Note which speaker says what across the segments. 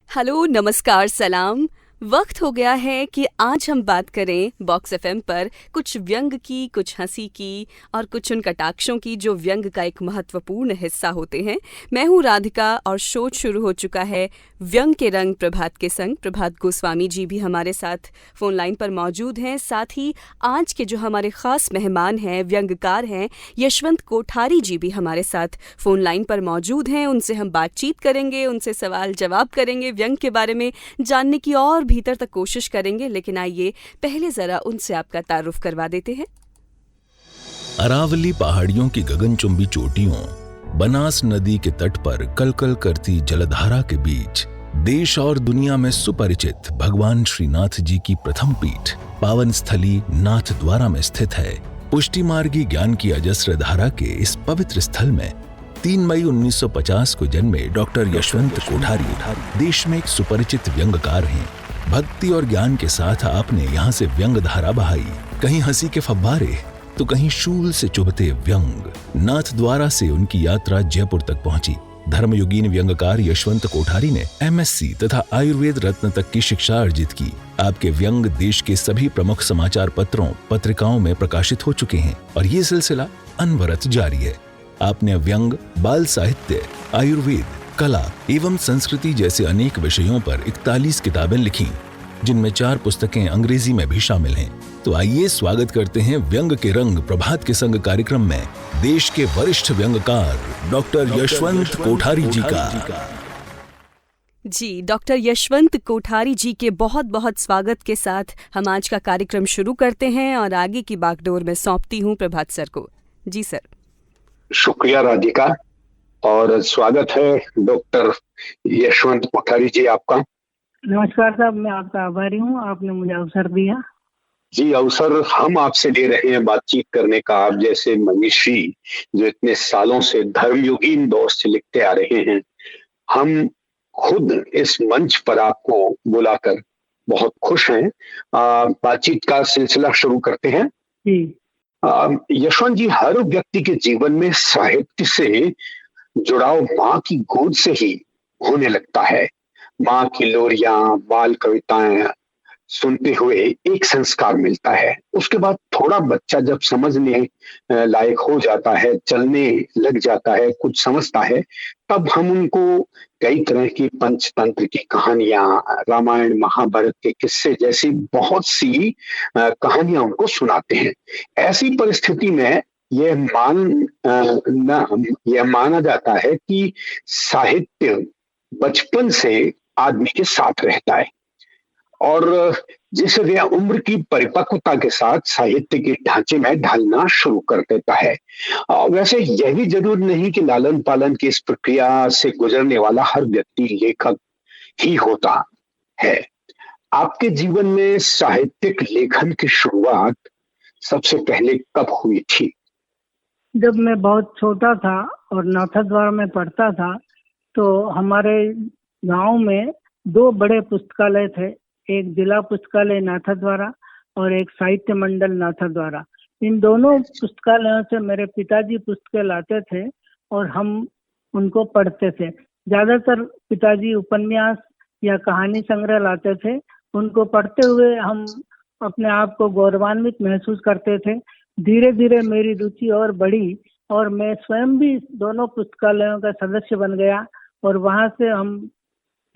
Speaker 1: Hello, नमस्कार, सलाम। वक्त हो गया है कि आज हम बात करें बॉक्स एफएम पर कुछ व्यंग की, कुछ हंसी की और कुछ उन कटाक्षों की जो व्यंग का एक महत्वपूर्ण हिस्सा होते हैं। मैं हूं राधिका और शो शुरू हो चुका है व्यंग के रंग प्रभात के संग। प्रभात गोस्वामी जी भी हमारे साथ फ़ोन लाइन पर मौजूद हैं। साथ ही आज के जो हमारे ख़ास मेहमान हैं, व्यंगकार हैं, यशवंत कोठारी जी भी हमारे साथ फ़ोन लाइन पर मौजूद हैं। उनसे हम बातचीत करेंगे, उनसे सवाल जवाब करेंगे, व्यंग के बारे में जानने की और भीतर तक कोशिश करेंगे। लेकिन आइए पहले जरा उनसे आपका तारुफ करवा देते हैं।
Speaker 2: अरावली पहाड़ियों की गगनचुंबी चोटियों, बनास नदी के तट पर कलकल करती जलधारा के बीच देश और दुनिया में सुपरिचित भगवान श्रीनाथ जी की प्रथम पीठ पावन स्थली नाथ द्वारा में स्थित है। पुष्टि मार्गी ज्ञान की अजस्र धारा के इस पवित्र स्थल में 3 मई 1950 को जन्मे डॉक्टर यशवंत कोठारी देश में एक सुपरिचित व्यंगकार हैं। भक्ति और ज्ञान के साथ आपने यहाँ से व्यंग धारा बहाई, कहीं हंसी के फव्वारे तो कहीं शूल से चुभते व्यंग। नाथ द्वारा से उनकी यात्रा जयपुर तक पहुंची। धर्मयुगीन व्यंगकार यशवंत कोठारी ने MSc तथा आयुर्वेद रत्न तक की शिक्षा अर्जित की। आपके व्यंग देश के सभी प्रमुख समाचार पत्रों पत्रिकाओं में प्रकाशित हो चुके हैं और ये सिलसिला अनवरत जारी है। आपने व्यंग, बाल साहित्य, आयुर्वेद, कला एवं संस्कृति जैसे अनेक विषयों पर 41 किताबें लिखी, जिनमें 4 पुस्तकें अंग्रेजी में भी शामिल हैं। तो आइए स्वागत करते हैं व्यंग के रंग प्रभात के संग कार्यक्रम में देश के वरिष्ठ व्यंगकार डॉक्टर यशवंत कोठारी जी का।
Speaker 1: जी, डॉक्टर यशवंत कोठारी जी के बहुत बहुत स्वागत के साथ हम आज का कार्यक्रम शुरू करते हैं और आगे की बागडोर में सौंपती हूँ प्रभात सर को। जी सर।
Speaker 3: शुक्रिया राधिका और स्वागत है डॉक्टर यशवंत कोठारी जी आपका।
Speaker 4: नमस्कार साहब, मैं आपका आभारी हूँ, आपने मुझे अवसर दिया।
Speaker 3: जी, अवसर हम आपसे ले रहे हैं बातचीत करने का। आप जैसे मनीषी जो इतने सालों से धर्मयुगीन दौर से लिखते आ रहे हैं, हम खुद इस मंच पर आपको बुलाकर बहुत खुश हैं। बातचीत का सिलसिला शुरू करते हैं।
Speaker 4: जी।
Speaker 3: यशवंत जी, हर व्यक्ति के जीवन में साहित्य से जुड़ाव माँ की गोद से ही होने लगता है। माँ की लोरियां, बाल कविताएं सुनते हुए एक संस्कार मिलता है। उसके बाद थोड़ा बच्चा जब समझने लायक हो जाता है, चलने लग जाता है, कुछ समझता है, तब हम उनको कई तरह की पंचतंत्र की कहानियां, रामायण महाभारत के किस्से जैसी बहुत सी कहानियां उनको सुनाते हैं। ऐसी परिस्थिति में यह माना जाता है कि साहित्य बचपन से आदमी के साथ रहता है और जिस उम्र की परिपक्वता के साथ साहित्य के ढांचे में ढलना शुरू कर देता है। वैसे यह भी जरूर नहीं कि लालन पालन की इस प्रक्रिया से गुजरने वाला हर व्यक्ति लेखक ही होता है। आपके जीवन में साहित्यिक लेखन की शुरुआत सबसे पहले कब हुई थी?
Speaker 4: जब मैं बहुत छोटा था और नाथद्वारा में पढ़ता था, तो हमारे गांव में 2 बड़े पुस्तकालय थे। एक जिला पुस्तकालय नाथद्वारा और एक साहित्य मंडल नाथद्वारा। इन दोनों पुस्तकालयों से मेरे पिताजी पुस्तकें लाते थे और हम उनको पढ़ते थे। ज्यादातर पिताजी उपन्यास या कहानी संग्रह लाते थे। उनको पढ़ते हुए हम अपने आप को गौरवान्वित महसूस करते थे। धीरे धीरे मेरी रुचि और बढ़ी और मैं स्वयं भी दोनों पुस्तकालयों का सदस्य बन गया और वहां से हम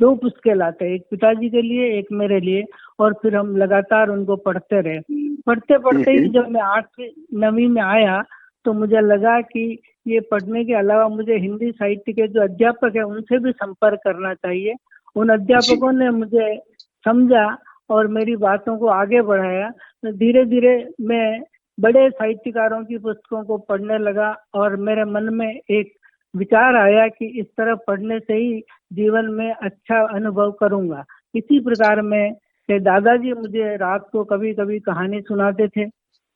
Speaker 4: 2 पुस्तकें लाते, एक पिताजी के लिए, एक मेरे लिए, और फिर हम लगातार उनको पढ़ते रहे। पढ़ते पढ़ते ही जब मैं 8वीं 9वीं में आया तो मुझे लगा कि ये पढ़ने के अलावा मुझे हिंदी साहित्य के जो अध्यापक है उनसे भी संपर्क करना चाहिए। उन अध्यापकों ने मुझे समझा और मेरी बातों को आगे बढ़ाया। तो धीरे धीरे मैं बड़े साहित्यकारों की पुस्तकों को पढ़ने लगा और मेरे मन में एक विचार आया कि इस तरह पढ़ने से ही जीवन में अच्छा अनुभव करूंगा। इसी प्रकार में दादाजी मुझे रात को कभी कभी कहानी सुनाते थे,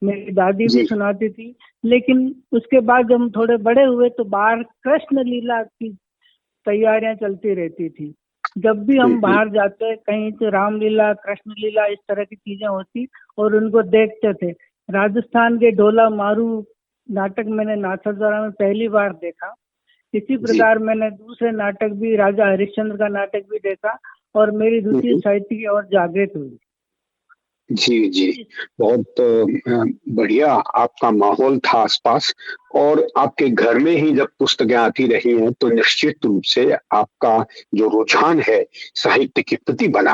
Speaker 4: मेरी दादी भी सुनाती थी। लेकिन उसके बाद जब हम थोड़े बड़े हुए तो बाहर कृष्ण लीला की तैयारियां चलती रहती थी। जब भी हम बाहर जाते कहीं तो रामलीला, कृष्ण लीला, इस तरह की चीजें होती और उनको देखते थे। राजस्थान के ढोला मारू नाटक मैंने नाथद्वारा में पहली बार देखा। इसी प्रकार मैंने दूसरे नाटक भी, राजा हरिश्चंद्र का नाटक भी देखा और मेरी रुचि
Speaker 3: हम्म।
Speaker 4: साहित्य की ओर जागृत हुई।
Speaker 3: जी जी, बहुत बढ़िया आपका माहौल था आसपास। और आपके घर में ही जब पुस्तकें आती रही हैं तो निश्चित रूप से आपका जो रुझान है साहित्य के प्रति बना।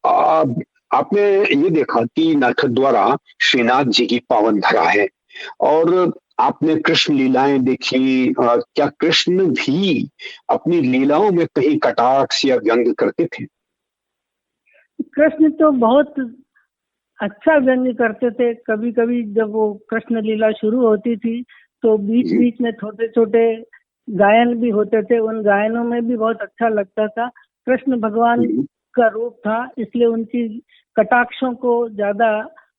Speaker 3: आ, आपने ये देखा कि नाथद्वारा श्रीनाथ जी की पावन धरा है, और आपने कृष्ण लीलाएं देखी। क्या कृष्ण भी अपनी लीलाओं में कहीं कटाक्ष या व्यंग करते थे?
Speaker 4: कृष्ण तो बहुत अच्छा व्यंग्य करते थे। कभी कभी जब वो कृष्ण लीला शुरू होती थी तो बीच
Speaker 3: जी।
Speaker 4: बीच में छोटे छोटे गायन भी होते थे, उन गायनों में भी बहुत अच्छा लगता था। कृष्ण भगवान
Speaker 3: हम्म।
Speaker 4: का रूप था, इसलिए उनकी कटाक्षों को ज्यादा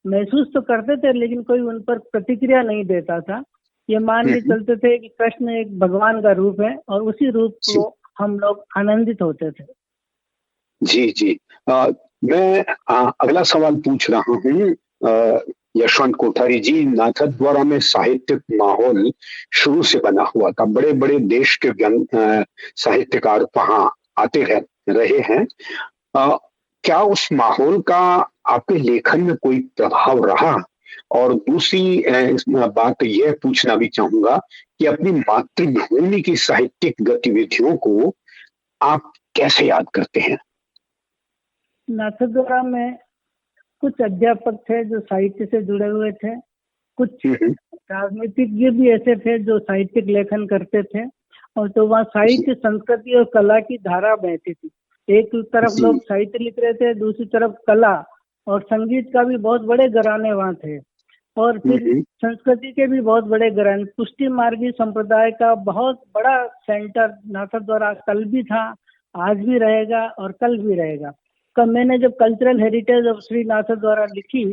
Speaker 4: महसूस तो करते थे, लेकिन कोई उन पर प्रतिक्रिया नहीं देता था। ये मान के
Speaker 3: हम्म।
Speaker 4: चलते थे कि कृष्ण एक भगवान का रूप है और उसी रूप
Speaker 3: जी
Speaker 4: को हम लोग आनंदित होते थे।
Speaker 3: जी जी। मैं अगला सवाल पूछ रहा हूँ। यशवंत कोठारी जी, नाथद्वारा में साहित्यिक माहौल शुरू से बना हुआ था। बड़े बड़े देश के साहित्यकार वहाँ आते रहे हैं। अ, क्या उस माहौल का आपके लेखन में कोई प्रभाव रहा? और दूसरी बात यह पूछना भी चाहूंगा कि अपनी मातृभूमि की साहित्यिक गतिविधियों को आप कैसे याद करते हैं?
Speaker 4: नाथद्वारा में कुछ अध्यापक थे जो साहित्य से जुड़े हुए थे, कुछ
Speaker 3: हम्म।
Speaker 4: राजनीतिज्ञ भी ऐसे थे जो साहित्यिक लेखन करते थे। और तो वहाँ
Speaker 3: जी
Speaker 4: साहित्य, संस्कृति और कला की धारा बहती थी। एक तरफ
Speaker 3: जी।
Speaker 4: लोग साहित्य लिख रहे थे, दूसरी तरफ कला और संगीत का भी बहुत बड़े घराने वहाँ थे। और फिर
Speaker 3: हम्म।
Speaker 4: संस्कृति के भी बहुत बड़े घराने, पुष्टि मार्गी संप्रदाय का बहुत बड़ा सेंटर नाथद्वारा कल भी था, आज भी रहेगा और कल भी रहेगा। कल मैंने जब cultural heritage of Shri Nathdwara लिखी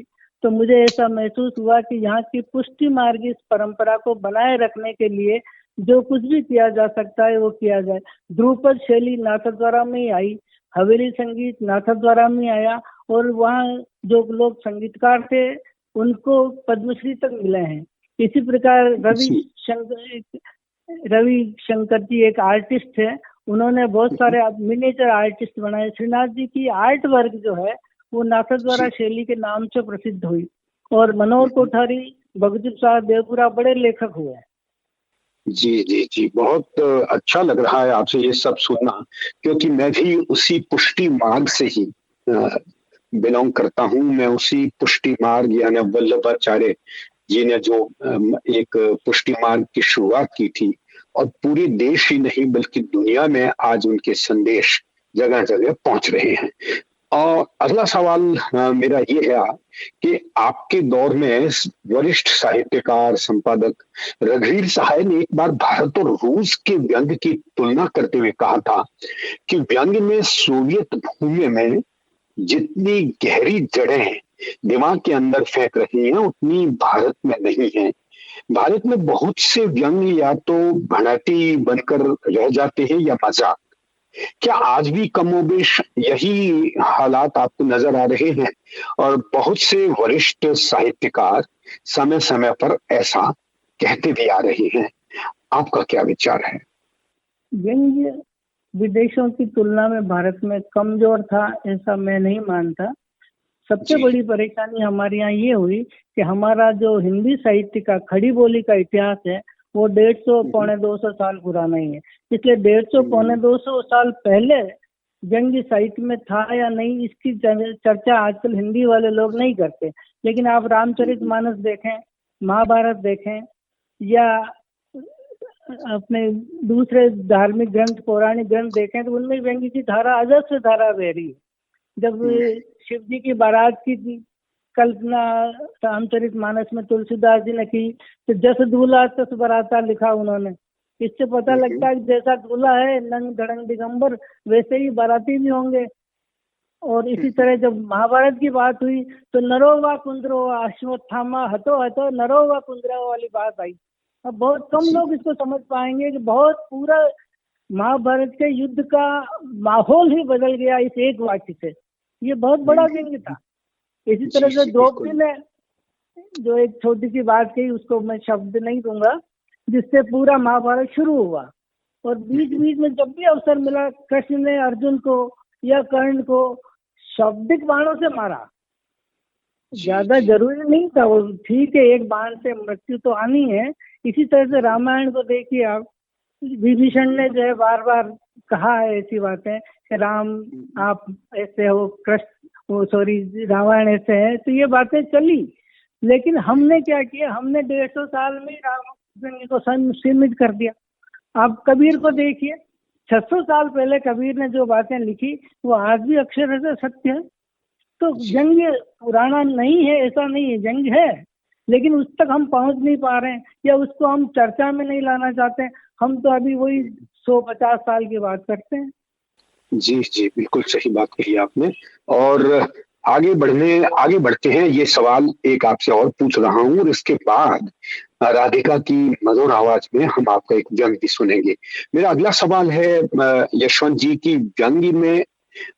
Speaker 4: तो मुझे ऐसा महसूस हुआ कि यहाँ की पुष्टि मार्गी इस परंपरा को बनाए रखने के लिए जो कुछ भी किया जा सकता है वो किया जाए। ध्रुपद शैली नाथद्वारा में ही आई, हवेली संगीत नाथद्वारा में आया, और वहाँ जो लोग संगीतकार थे उनको पद्मश्री तक मिले हैं। इसी प्रकार
Speaker 3: जी
Speaker 4: रवि शंकर जी एक आर्टिस्ट है, उन्होंने बहुत सारे मिनिएचर आर्टिस्ट बनाए। श्रीनाथ जी की आर्ट वर्क जो है वो नाथद्वारा
Speaker 3: जी
Speaker 4: शैली के नाम से प्रसिद्ध हुई। और मनोहर कोठारी, भगदीप साहब देवपुरा बड़े लेखक हुए।
Speaker 3: जी जी जी, बहुत अच्छा लग रहा है आपसे ये सब सुनना, क्योंकि मैं भी उसी पुष्टि मार्ग से ही बिलोंग करता हूँ। मैं उसी पुष्टि मार्ग यानी वल्लभाचार्य जी ने जो एक पुष्टि मार्ग की शुरुआत की थी, और पूरे देश ही नहीं बल्कि दुनिया में आज उनके संदेश जगह जगह पहुंच रहे हैं। और अगला सवाल मेरा ये है कि आपके दौर में वरिष्ठ साहित्यकार संपादक रघुवीर सहाय ने एक बार भारत और रूस के व्यंग्य की तुलना करते हुए कहा था कि व्यंग्य में सोवियत भूमि में जितनी गहरी जड़ें दिमाग के अंदर फेंक रही हैं उतनी भारत में नहीं है। भारत में बहुत से व्यंग्य या तो भड़ाटी बनकर रह जाते हैं या मजाक। क्या आज भी कमोबेश यही हालात आपको नजर आ रहे हैं? और बहुत से वरिष्ठ साहित्यकार समय समय पर ऐसा कहते भी आ रहे हैं। आपका क्या विचार है?
Speaker 4: व्यंग्य विदेशों की तुलना में भारत में कमजोर था ऐसा मैं नहीं मानता। सबसे
Speaker 3: जी
Speaker 4: बड़ी परेशानी हमारे यहाँ ये हुई कि हमारा जो हिंदी साहित्य का खड़ी बोली का इतिहास है वो 150 पौने 200 साल पुराना ही है। इसलिए 150 पौने 200 साल पहले व्यंग्य साहित्य में था या नहीं इसकी चर्चा आजकल हिंदी वाले लोग नहीं करते। लेकिन आप रामचरितमानस देखें, महाभारत देखें या अपने दूसरे धार्मिक ग्रंथ, पौराणिक ग्रंथ देखें तो उनमें व्यंग्य की धारा अजस्र धारा बह रही है। जब शिव जी की बारात की कल्पना रामचरितमानस में तुलसीदास जी ने की तो जस दूल्हा तस बराता लिखा उन्होंने। इससे पता लगता है कि जैसा दूल्हा है नंग धड़ंग दिगंबर वैसे ही बाराती भी होंगे। और इसी तरह जब महाभारत की बात हुई तो नरो वा कुंद्रो अश्वत्थामा हतो हतो नरो वा कुंद्रो वाली बात आई। अब बहुत कम लोग इसको समझ पाएंगे कि बहुत पूरा महाभारत के युद्ध का माहौल ही बदल गया इस एक वाक्य से। ये बहुत बड़ा व्यंग्य था। इसी तरह से द्रौपदी ने जो एक छोटी सी बात कही उसको मैं शब्द नहीं दूंगा, जिससे पूरा महाभारत शुरू हुआ। और बीच बीच में जब भी अवसर मिला कृष्ण ने अर्जुन को या कर्ण को शाब्दिक बाणों से मारा। ज्यादा जरूरी नहीं था वो, ठीक है, एक बाण से मृत्यु तो आनी है। इसी तरह से रामायण को देखिए आप, विभीषण ने जो है बार बार कहा है ऐसी बातें कि राम आप ऐसे हो, कृष्ण वो सॉरी रामायण ऐसे है, तो ये बातें चली। लेकिन हमने क्या किया, हमने 150 साल में राम को सीमित कर दिया। आप कबीर को देखिए, 600 साल पहले कबीर ने जो बातें लिखी वो आज भी अक्षर से सत्य है। तो जंग पुराना नहीं है, ऐसा नहीं है, जंग है, लेकिन उस तक हम पहुंच नहीं पा रहे हैं या उसको हम चर्चा में नहीं लाना चाहते। हम तो अभी वही 150 साल की बात करते हैं।
Speaker 3: जी जी, बिल्कुल सही बात कही आपने। और आगे बढ़ते हैं। ये सवाल एक आपसे और पूछ रहा हूँ और इसके बाद राधिका की मधुर आवाज में हम आपका एक व्यंग भी सुनेंगे। मेरा अगला सवाल है यशवंत जी की,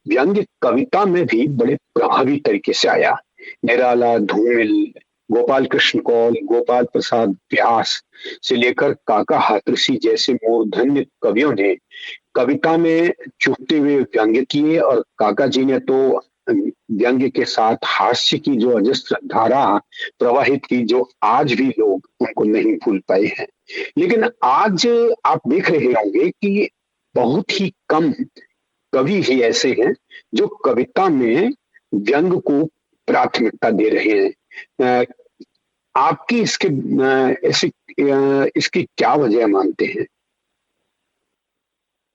Speaker 3: व्यंग्य कविता में भी बड़े प्रभावी तरीके से आया। निराला, धूमिल, गोपाल कृष्ण कौल, गोपाल प्रसाद व्यास से लेकर काका हाथरसी जैसे मूर्धन्य कवियों ने कविता में चुभते हुए व्यंग्य किए, और काका जी ने तो व्यंग्य के साथ हास्य की जो अजस्त्र धारा प्रवाहित की, जो आज भी लोग उनको नहीं भूल पाए हैं। लेकिन आज आप देख रहे होंगे कि बहुत ही कम कवि ही ऐसे हैं जो कविता में व्यंग को प्राथमिकता दे रहे हैं। आपकी इसकी क्या वजह मानते हैं?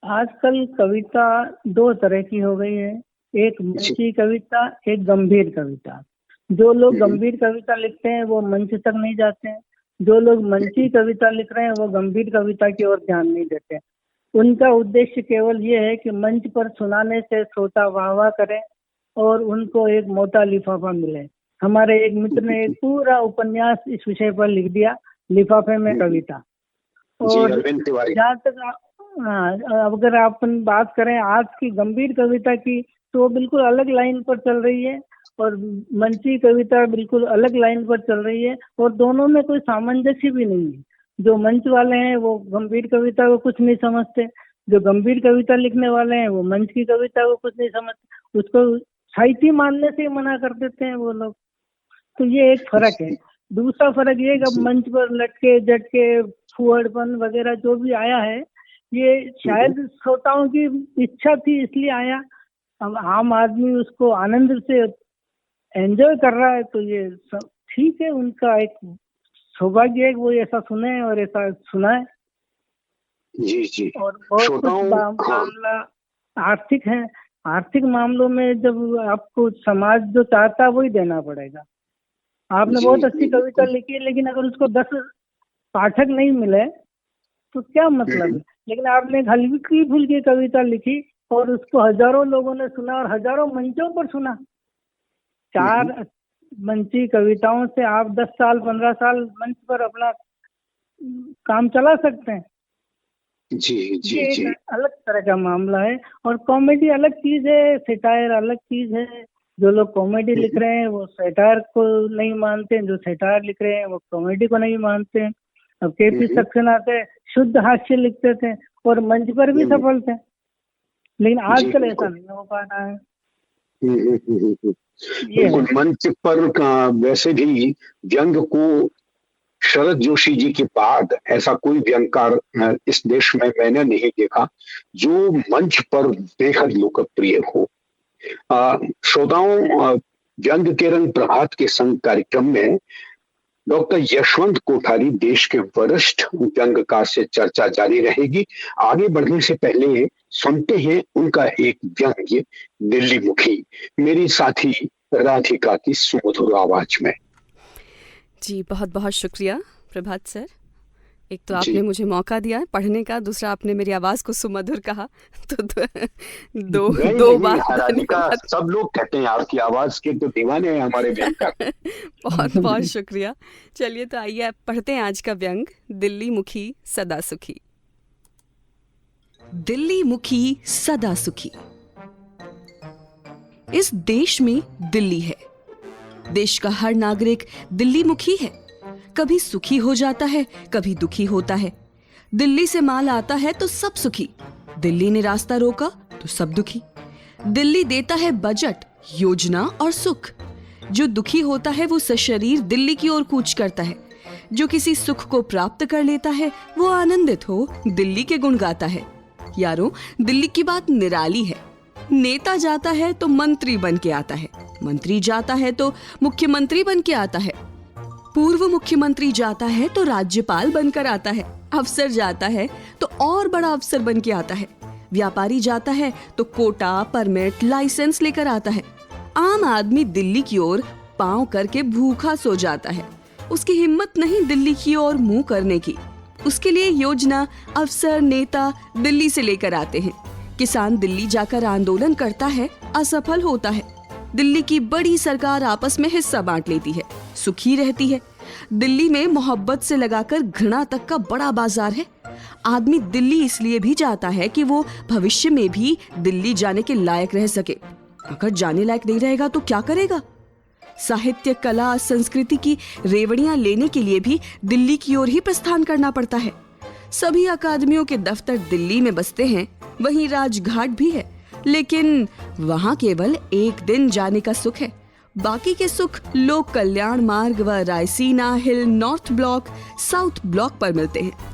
Speaker 4: आजकल कविता दो तरह की हो गई है, एक मंची कविता, एक गंभीर कविता। जो लोग गंभीर कविता लिखते हैं वो मंच तक नहीं जाते हैं, जो लोग मंची कविता लिख रहे हैं वो गंभीर कविता की ओर ध्यान नहीं देते। उनका उद्देश्य केवल ये है कि मंच पर सुनाने से श्रोता वाह वाह करे और उनको एक मोटा लिफाफा मिले। हमारे एक मित्र ने एक पूरा उपन्यास इस विषय पर लिख दिया, लिफाफे में कविता। और जहाँ तक अगर आप बात करें आज की गंभीर कविता की, तो बिल्कुल अलग लाइन पर चल रही है और मंची कविता बिल्कुल अलग लाइन पर चल रही है, और दोनों में कोई सामंजस्य भी नहीं है। जो मंच वाले हैं वो गंभीर कविता को कुछ नहीं समझते, जो गंभीर कविता लिखने वाले हैं वो मंच की कविता को कुछ नहीं समझते, उसको साहित्य मानने से मना कर देते हैं वो लोग। तो ये एक फर्क है। दूसरा फर्क ये कि मंच पर लटके झटके फुहड़पन वगैरह जो भी आया है, ये शायद श्रोताओं की इच्छा थी इसलिए आया। अब आम आदमी उसको आनंद से एंजॉय कर रहा है, तो ये सब ठीक है, उनका एक सौभाग्य है कि वो ऐसा सुने और ऐसा सुनाए।
Speaker 3: जी जी।
Speaker 4: और बहुत कुछ मामला आर्थिक है। आर्थिक मामलों में जब आपको समाज जो चाहता है वही देना पड़ेगा। आपने बहुत अच्छी कविता लिखी है, लेकिन अगर उसको 10 पाठक नहीं मिले तो क्या मतलब है। लेकिन आपने हल्की फुल्की कविता लिखी और उसको हजारों लोगों ने सुना और हजारों मंचों पर सुना। 4 मंची कविताओं से आप 10 साल 15 साल मंच पर अपना काम चला सकते हैं।
Speaker 3: जी जी
Speaker 4: ये
Speaker 3: जी।
Speaker 4: एक अलग तरह का मामला है। और कॉमेडी अलग चीज है, सेटायर अलग चीज है। जो लोग कॉमेडी लिख रहे हैं वो सेटायर को नहीं मानते हैं, जो सेटायर लिख रहे हैं वो कॉमेडी को नहीं मानते हैं। अब केपी सक्सेना थे, शुद्ध हास्य लिखते थे और मंच पर भी सफल थे, लेकिन आजकल ऐसा नहीं हो पा रहा है।
Speaker 3: बिल्कुल। मंच पर वैसे भी व्यंग को शरद जोशी जी के बाद ऐसा कोई व्यंगकार इस देश में मैंने नहीं देखा जो मंच पर बेहद लोकप्रिय हो। श्रोताओं, व्यंग के रंग प्रभात के संग कार्यक्रम में डॉक्टर यशवंत कोठारी देश के वरिष्ठ व्यंगकार से चर्चा जारी रहेगी। आगे बढ़ने से पहले सुनते हैं उनका एक व्यंग्य, दिल्ली मुखी, मेरी साथी राधिका की सुमधुर आवाज में।
Speaker 1: जी बहुत बहुत शुक्रिया प्रभात सर। एक तो आपने मुझे मौका दिया पढ़ने का, दूसरा आपने मेरी आवाज को सुमधुर कहा, तो दो बार
Speaker 3: सब लोग कहते हैं आपकी आवाज के तो दीवाने हैं हमारे व्यंगकार।
Speaker 1: बहुत बहुत शुक्रिया। चलिए तो आइए आप पढ़ते हैं आज का व्यंग, दिल्ली मुखी सदा सुखी। दिल्ली मुखी सदा सुखी। इस देश में दिल्ली है, देश का हर नागरिक दिल्ली मुखी है। कभी सुखी हो जाता है, कभी दुखी होता है। दिल्ली से माल आता है तो सब सुखी, दिल्ली ने रास्ता रोका तो सब दुखी। दिल्ली देता है बजट, योजना और सुख। जो दुखी होता है वो सशरीर दिल्ली की ओर कूच करता है। जो किसी सुख को प्राप्त कर लेता है वो आनंदित हो दिल्ली के गुण गाता है। यारों, दिल्ली की बात निराली है। नेता जाता है तो मंत्री बन के आता है, मंत्री जाता है तो मुख्यमंत्री बन के आता है, पूर्व मुख्यमंत्री जाता है तो राज्यपाल बनकर आता है, अफसर जाता है तो और बड़ा अफसर बन के आता है, व्यापारी जाता है तो कोटा, परमिट, लाइसेंस लेकर आता है। आम आदमी दिल्ली की ओर पांव करके भूखा सो जाता है। उसकी हिम्मत नहीं दिल्ली की ओर मुंह करने की। उसके लिए योजना, अफसर, नेता दिल्ली से लेकर आते हैं। किसान दिल्ली जाकर आंदोलन करता है, असफल होता है। दिल्ली की बड़ी सरकार आपस में हिस्सा बांट लेती है, सुखी रहती है। दिल्ली में मोहब्बत से लगाकर घृणा तक का बड़ा बाजार है। आदमी दिल्ली इसलिए भी जाता है कि वो भविष्य में भी दिल्ली जाने के लायक रह सके। अगर जाने लायक नहीं रहेगा तो क्या करेगा? साहित्य, कला, संस्कृति की रेवड़ियां लेने के लिए भी दिल्ली की ओर ही प्रस्थान करना पड़ता है। सभी अकादमियों के दफ्तर दिल्ली में बसते हैं, वहीं राजघाट भी है, लेकिन वहां केवल एक दिन जाने का सुख है। बाकी के सुख लोक कल्याण मार्ग व रायसीना हिल, नॉर्थ ब्लॉक, साउथ ब्लॉक पर मिलते हैं।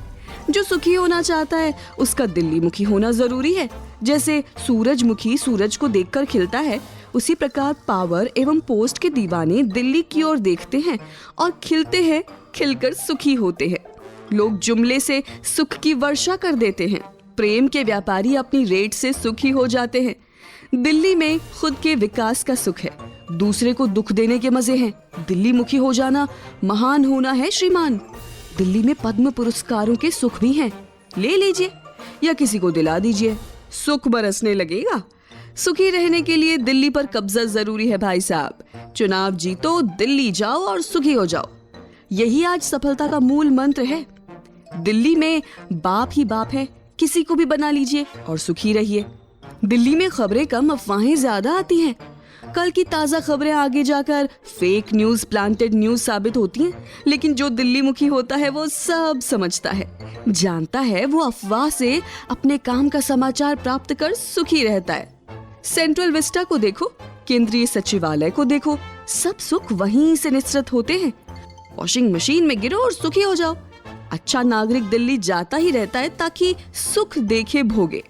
Speaker 1: जो सुखी होना चाहता है उसका दिल्ली मुखी होना जरूरी है। जैसे सूरजमुखी सूरज को देखकर खिलता है, उसी प्रकार पावर एवं पोस्ट के दीवाने दिल्ली की ओर देखते हैं और खिलते हैं, खिलकर सुखी होते हैं। लोग जुमले से सुख की वर्षा कर देते हैं। प्रेम के व्यापारी अपनी रेट से सुखी हो जाते हैं। दिल्ली में खुद के विकास का सुख है, दूसरे को दुख देने के मजे हैं। दिल्ली मुखी हो जाना महान होना है श्रीमान। दिल्ली में पद्म पुरस्कारों के सुख भी हैं, ले लीजिए या किसी को दिला दीजिए, सुख बरसने लगेगा। सुखी रहने के लिए दिल्ली पर कब्जा जरूरी है भाई साहब। चुनाव जीतो, दिल्ली जाओ और सुखी हो जाओ। यही आज सफलता का मूल मंत्र है। दिल्ली में बाप ही बाप है, किसी को भी बना लीजिए और सुखी रहिए। दिल्ली में खबरें कम, अफवाहें ज्यादा आती हैं। कल की ताजा खबरें आगे जाकर फेक न्यूज, प्लांटेड न्यूज साबित होती हैं, लेकिन जो दिल्ली मुखी होता है वो सब समझता है, जानता है। वो अफवाह से अपने काम का समाचार प्राप्त कर सुखी रहता है। सेंट्रल विस्टा को देखो, केंद्रीय सचिवालय को देखो, सब सुख वहीं से निसरत होते हैं। वॉशिंग मशीन में गिरो और सुखी हो जाओ। अच्छा नागरिक दिल्ली जाता ही रहता है ताकि सुख देखे भोगे।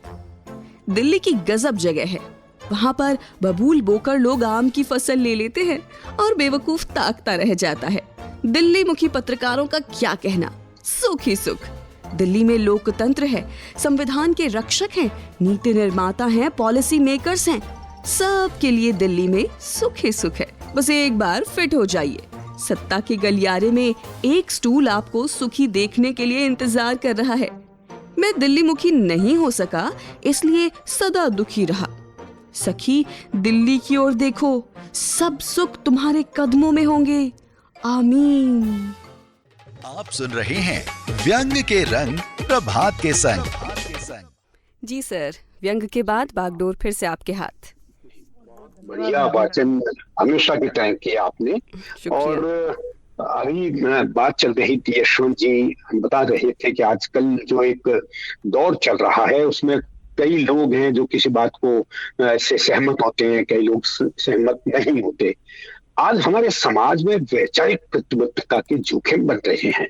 Speaker 1: दिल्ली की गजब जगह है। वहां पर बबूल बोकर लोग आम की फसल ले लेते हैं और बेवकूफ ताकता रह जाता है। दिल्ली मुखी पत्रकारों का क्या कहना, सुख ही सुख। दिल्ली में लोकतंत्र है, संविधान के रक्षक हैं, नीति निर्माता हैं, पॉलिसी मेकर्स हैं। सब के लिए दिल्ली में सुख ही सुख है। बस एक बार फिट हो जाइए। सत्ता के गलियारे में एक स्टूल आपको सुखी देखने के लिए इंतजार कर रहा है। मैं दिल्ली मुखी नहीं हो सका, इसलिए सदा दुखी रहा। सखी, दिल्ली की ओर देखो, सब सुख तुम्हारे कदमों में होंगे। आमीन।
Speaker 5: आप सुन रहे हैं व्यंग के रंग प्रभात के संग।
Speaker 1: जी सर, व्यंग के बाद बागडोर फिर से आपके हाथ।
Speaker 3: बढ़िया वाचन हमेशा की तरह किया आपने। और अभी बात चल रही थी, यशवंत जी हम बता रहे थे कि आजकल जो एक दौर चल रहा है उसमें कई लोग हैं जो किसी बात को से सहमत होते हैं, कई लोग सहमत नहीं होते। आज हमारे समाज में वैचारिक प्रतिबद्धता के जोखिम बन रहे हैं।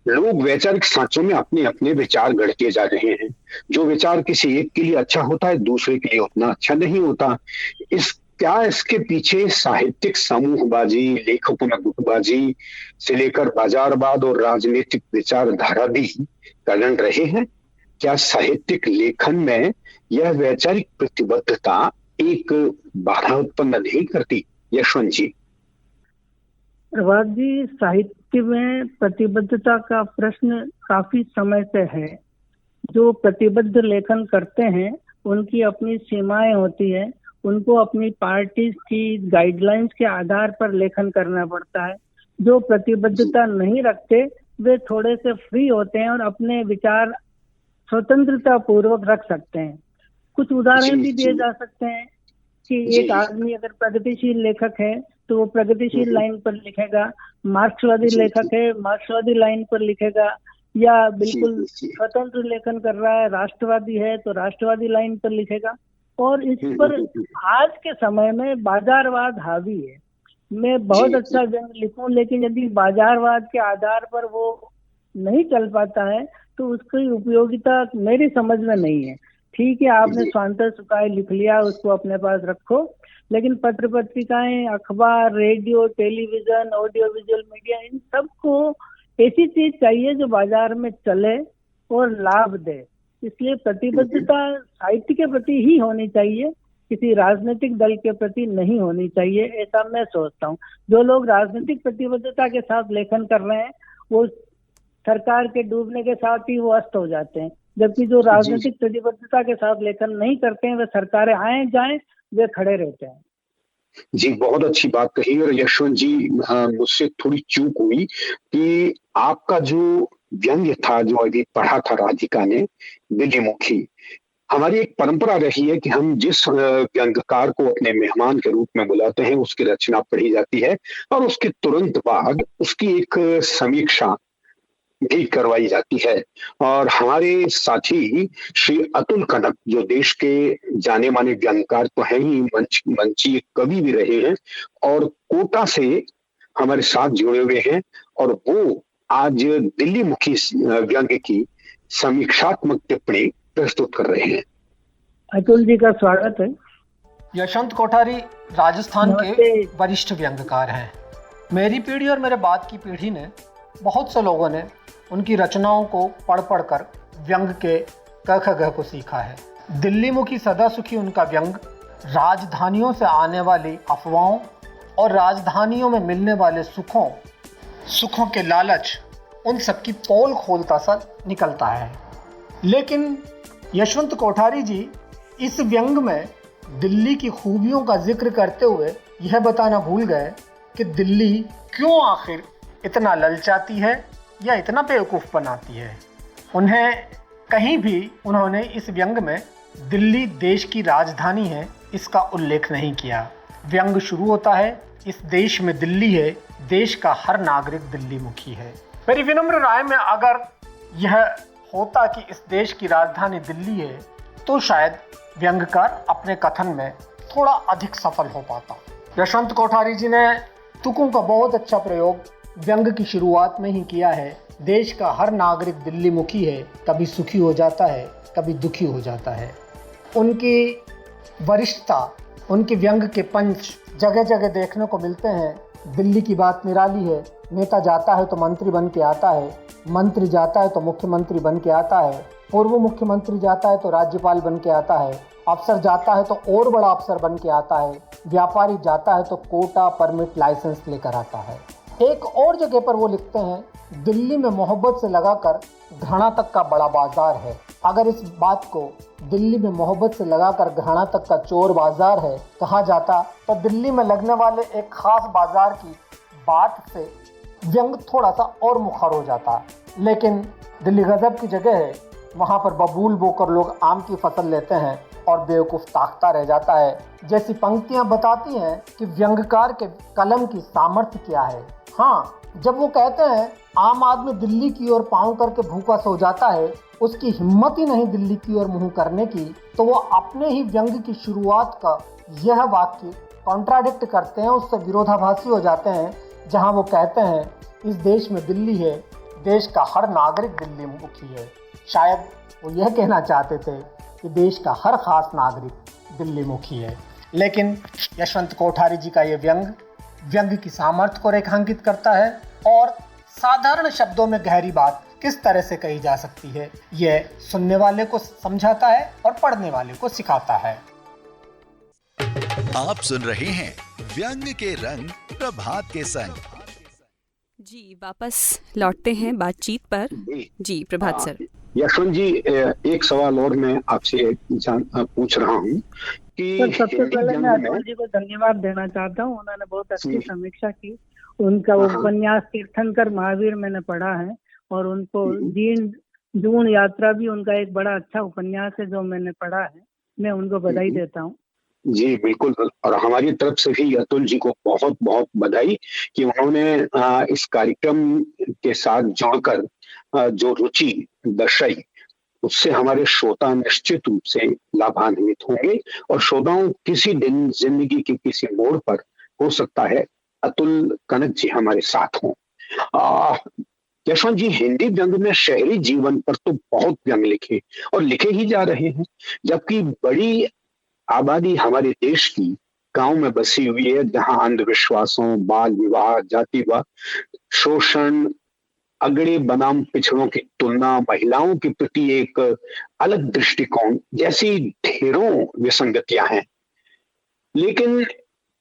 Speaker 3: लोग वैचारिक सांचों में अपने अपने विचार गढ़ते जा रहे हैं। जो विचार किसी एक के लिए अच्छा होता है, दूसरे के लिए उतना अच्छा नहीं होता। इसके पीछे साहित्यिक समूहबाजी, लेखकों में गुटबाजी से लेकर बाजारवाद और राजनीतिक विचारधारा भी कारण रहे हैं। क्या साहित्यिक लेखन में यह वैचारिक प्रतिबद्धता एक बाधा उत्पन्न नहीं करती? यशवंत जी।
Speaker 4: प्रभात जी, साहित्य में प्रतिबद्धता का प्रश्न काफी समय से है। जो प्रतिबद्ध लेखन करते हैं उनकी अपनी सीमाएं होती है, उनको अपनी पार्टी की गाइडलाइंस के आधार पर लेखन करना पड़ता है। जो प्रतिबद्धता नहीं रखते वे थोड़े से फ्री होते हैं और अपने विचार स्वतंत्रता पूर्वक रख सकते हैं। कुछ उदाहरण भी दिए जा सकते हैं कि एक आदमी अगर प्रगतिशील लेखक है तो वो प्रगतिशील लाइन पर लिखेगा, मार्क्सवादी लेखक है मार्क्सवादी लाइन पर लिखेगा, या बिल्कुल स्वतंत्र लेखन कर रहा है, राष्ट्रवादी है तो राष्ट्रवादी लाइन पर लिखेगा। और इस पर आज के समय में बाजारवाद हावी है। मैं बहुत अच्छा व्यंग लिखूं, लेकिन यदि बाजारवाद के आधार पर वो नहीं चल पाता है तो उसकी उपयोगिता मेरी समझ में नहीं है। ठीक है, आपने स्वांतः सुखाए लिख लिया, उसको अपने पास रखो, लेकिन पत्र पत्रिकाएं, अखबार, radio, television, audio visual media, इन सबको ऐसी चीज चाहिए जो बाजार में चले और लाभ दे। इसलिए प्रतिबद्धता साहित्य के प्रति ही होनी चाहिए, किसी राजनीतिक दल के प्रति नहीं होनी चाहिए, ऐसा मैं सोचता हूँ। जो लोग राजनीतिक प्रतिबद्धता के साथ लेखन कर रहे हैं वो सरकार के डूबने के साथ ही वो अस्त हो जाते हैं, जबकि जो राजनीतिक प्रतिबद्धता के साथ लेखन नहीं करते हैं वे सरकारें आए जाएं वे खड़े रहते हैं।
Speaker 3: जी, बहुत अच्छी बात कही। और यशवंत जी, मुझसे थोड़ी चूक हुई कि आपका जो व्यंग्य था जो अभी पढ़ा था राधिका ने, दिल्ली मुखी, हमारी एक परंपरा रही है कि हम जिस व्यंग्यकार को अपने मेहमान के रूप में बुलाते हैं उसकी रचना पढ़ी जाती है और उसके तुरंत बाद उसकी एक समीक्षा भी करवाई जाती है। और हमारे साथी श्री अतुल कनक, जो देश के जाने माने व्यंग्यकार तो हैं ही, मंचीय कवि भी रहे हैं और कोटा से हमारे साथ जुड़े हुए हैं, और वो आज दिल्ली मुखी व्यंग्य की समीक्षात्मक टिप्पणी प्रस्तुत कर रहे हैं।
Speaker 4: अतुल जी का स्वागत है।
Speaker 6: यशवंत कोठारी राजस्थान के वरिष्ठ व्यंग्यकार हैं। मेरी पीढ़ी और मेरे बाद की पीढ़ी ने, बहुत से लोगों ने उनकी रचनाओं को पढ़ पढ़ कर व्यंग के क ख ग को सीखा है। दिल्ली मुखी सदा सुखी उनका व्यंग राजधानियों से आने वाली अफवाहों और राजधानियों में मिलने वाले सुखों के लालच, उन सबकी पोल खोलता सा निकलता है। लेकिन यशवंत कोठारी जी इस व्यंग में दिल्ली की खूबियों का जिक्र करते हुए यह बताना भूल गए कि दिल्ली क्यों आखिर इतना ललचाती है या इतना बेवकूफ़ बनाती है। कहीं भी उन्होंने इस व्यंग में दिल्ली देश की राजधानी है इसका उल्लेख नहीं किया। व्यंग शुरू होता है, इस देश में दिल्ली है, देश का हर नागरिक दिल्ली मुखी है। मेरी विनम्र राय में अगर यह होता कि इस देश की राजधानी दिल्ली है तो शायद व्यंग्यकार अपने कथन में थोड़ा अधिक सफल हो पाता। यशवंत कोठारी जी ने तुकों का बहुत अच्छा प्रयोग व्यंग की शुरुआत में ही किया है। देश का हर नागरिक दिल्ली मुखी है, कभी सुखी हो जाता है, कभी दुखी हो जाता है। उनकी वरिष्ठता, उनके व्यंग के पंच जगह जगह देखने को मिलते हैं। दिल्ली की बात निराली है, नेता जाता है तो मंत्री बन के आता है, मंत्री जाता है तो मुख्यमंत्री बन के आता है, पूर्व मुख्यमंत्री जाता है तो राज्यपाल बन के आता है, अफसर जाता है तो और बड़ा अफसर बन के आता है, व्यापारी जाता है तो कोटा परमिट लाइसेंस लेकर आता है। एक और जगह पर वो लिखते हैं, दिल्ली में मोहब्बत से लगाकर घराना तक का बड़ा बाजार है। अगर इस बात को दिल्ली में मोहब्बत से लगाकर घराना तक का चोर बाजार है कहा जाता तो दिल्ली में लगने वाले एक खास बाजार की बात से व्यंग थोड़ा सा और मुखर हो जाता। लेकिन दिल्ली गजब की जगह है, वहाँ पर बबूल बोकर लोग आम की फसल लेते हैं और बेवकूफ़ ताकता रह जाता है। जैसी पंक्तियाँ बताती हैं कि व्यंग्यकार के कलम की सामर्थ्य क्या है। हाँ, जब वो कहते हैं आम आदमी दिल्ली की ओर पाँव करके भूखा सो जाता है, उसकी हिम्मत ही नहीं दिल्ली की ओर मुँह करने की, तो वो अपने ही व्यंग की शुरुआत का यह वाक्य कॉन्ट्राडिक्ट करते हैं, उससे विरोधाभासी हो जाते हैं, जहाँ वो कहते हैं इस देश में दिल्ली है, देश का हर नागरिक दिल्ली मुखी है। शायद वो यह कहना चाहते थे कि देश का हर खास नागरिक दिल्ली मुखी है। लेकिन यशवंत कोठारी जी का ये व्यंग की सामर्थ्य को रेखांकित करता है और साधारण शब्दों में गहरी बात किस तरह से कही जा सकती है यह सुनने वाले को समझाता है और पढ़ने वाले को सिखाता है।
Speaker 5: आप सुन रहे हैं व्यंग के रंग प्रभात के संग।
Speaker 1: जी, वापस लौटते हैं बातचीत पर। जी प्रभात सर।
Speaker 3: यशवंत जी, एक सवाल और मैं आपसे पूछ रहा हूँ कि
Speaker 4: सबसे पहले मैं अतुल जी को धन्यवाद देना चाहता हूँ। उन्होंने बहुत अच्छी समीक्षा की। उनका उपन्यास तीर्थंकर महावीर मैंने पढ़ा है और उनको जून यात्रा भी उनका एक बड़ा अच्छा उपन्यास है जो मैंने पढ़ा है। मैं उनको बधाई देता हूँ।
Speaker 3: जी बिल्कुल, और हमारी तरफ से भी अतुल जी को बहुत बहुत बधाई कि उन्होंने इस कार्यक्रम के साथ जोड़कर जो रुचि दर्शाई उससे हमारे श्रोता निश्चित रूप से लाभान्वित होंगे और श्रोताओं किसी दिन जिंदगी के किसी मोड़ पर हो सकता है अतुल कनक जी हमारे साथ हों। यशवंत जी, हिंदी व्यंग में शहरी जीवन पर तो बहुत व्यंग लिखे और लिखे ही जा रहे हैं, जबकि बड़ी आबादी हमारे देश की गांव में बसी हुई है, जहां अंधविश्वासों, बाल विवाह, जातिवाद, शोषण, अगड़े बनाम पिछड़ों की तुलना, महिलाओं के प्रति एक अलग दृष्टिकोण जैसी ढेरों विसंगतियां हैं। लेकिन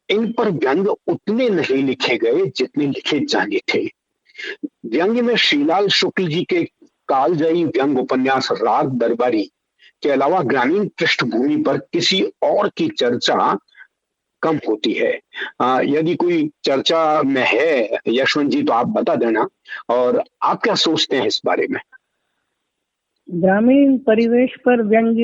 Speaker 3: इन पर व्यंग उतने नहीं लिखे गए जितने लिखे जाने थे। व्यंग में श्रीलाल शुक्ल जी के कालजयी व्यंग उपन्यास राग दरबारी के अलावा ग्रामीण पृष्ठभूमि पर किसी और की चर्चा कम होती है। यदि कोई चर्चा में है यशवंत जी तो आप बता देना, और आप क्या सोचते हैं इस बारे में?
Speaker 4: ग्रामीण परिवेश पर व्यंग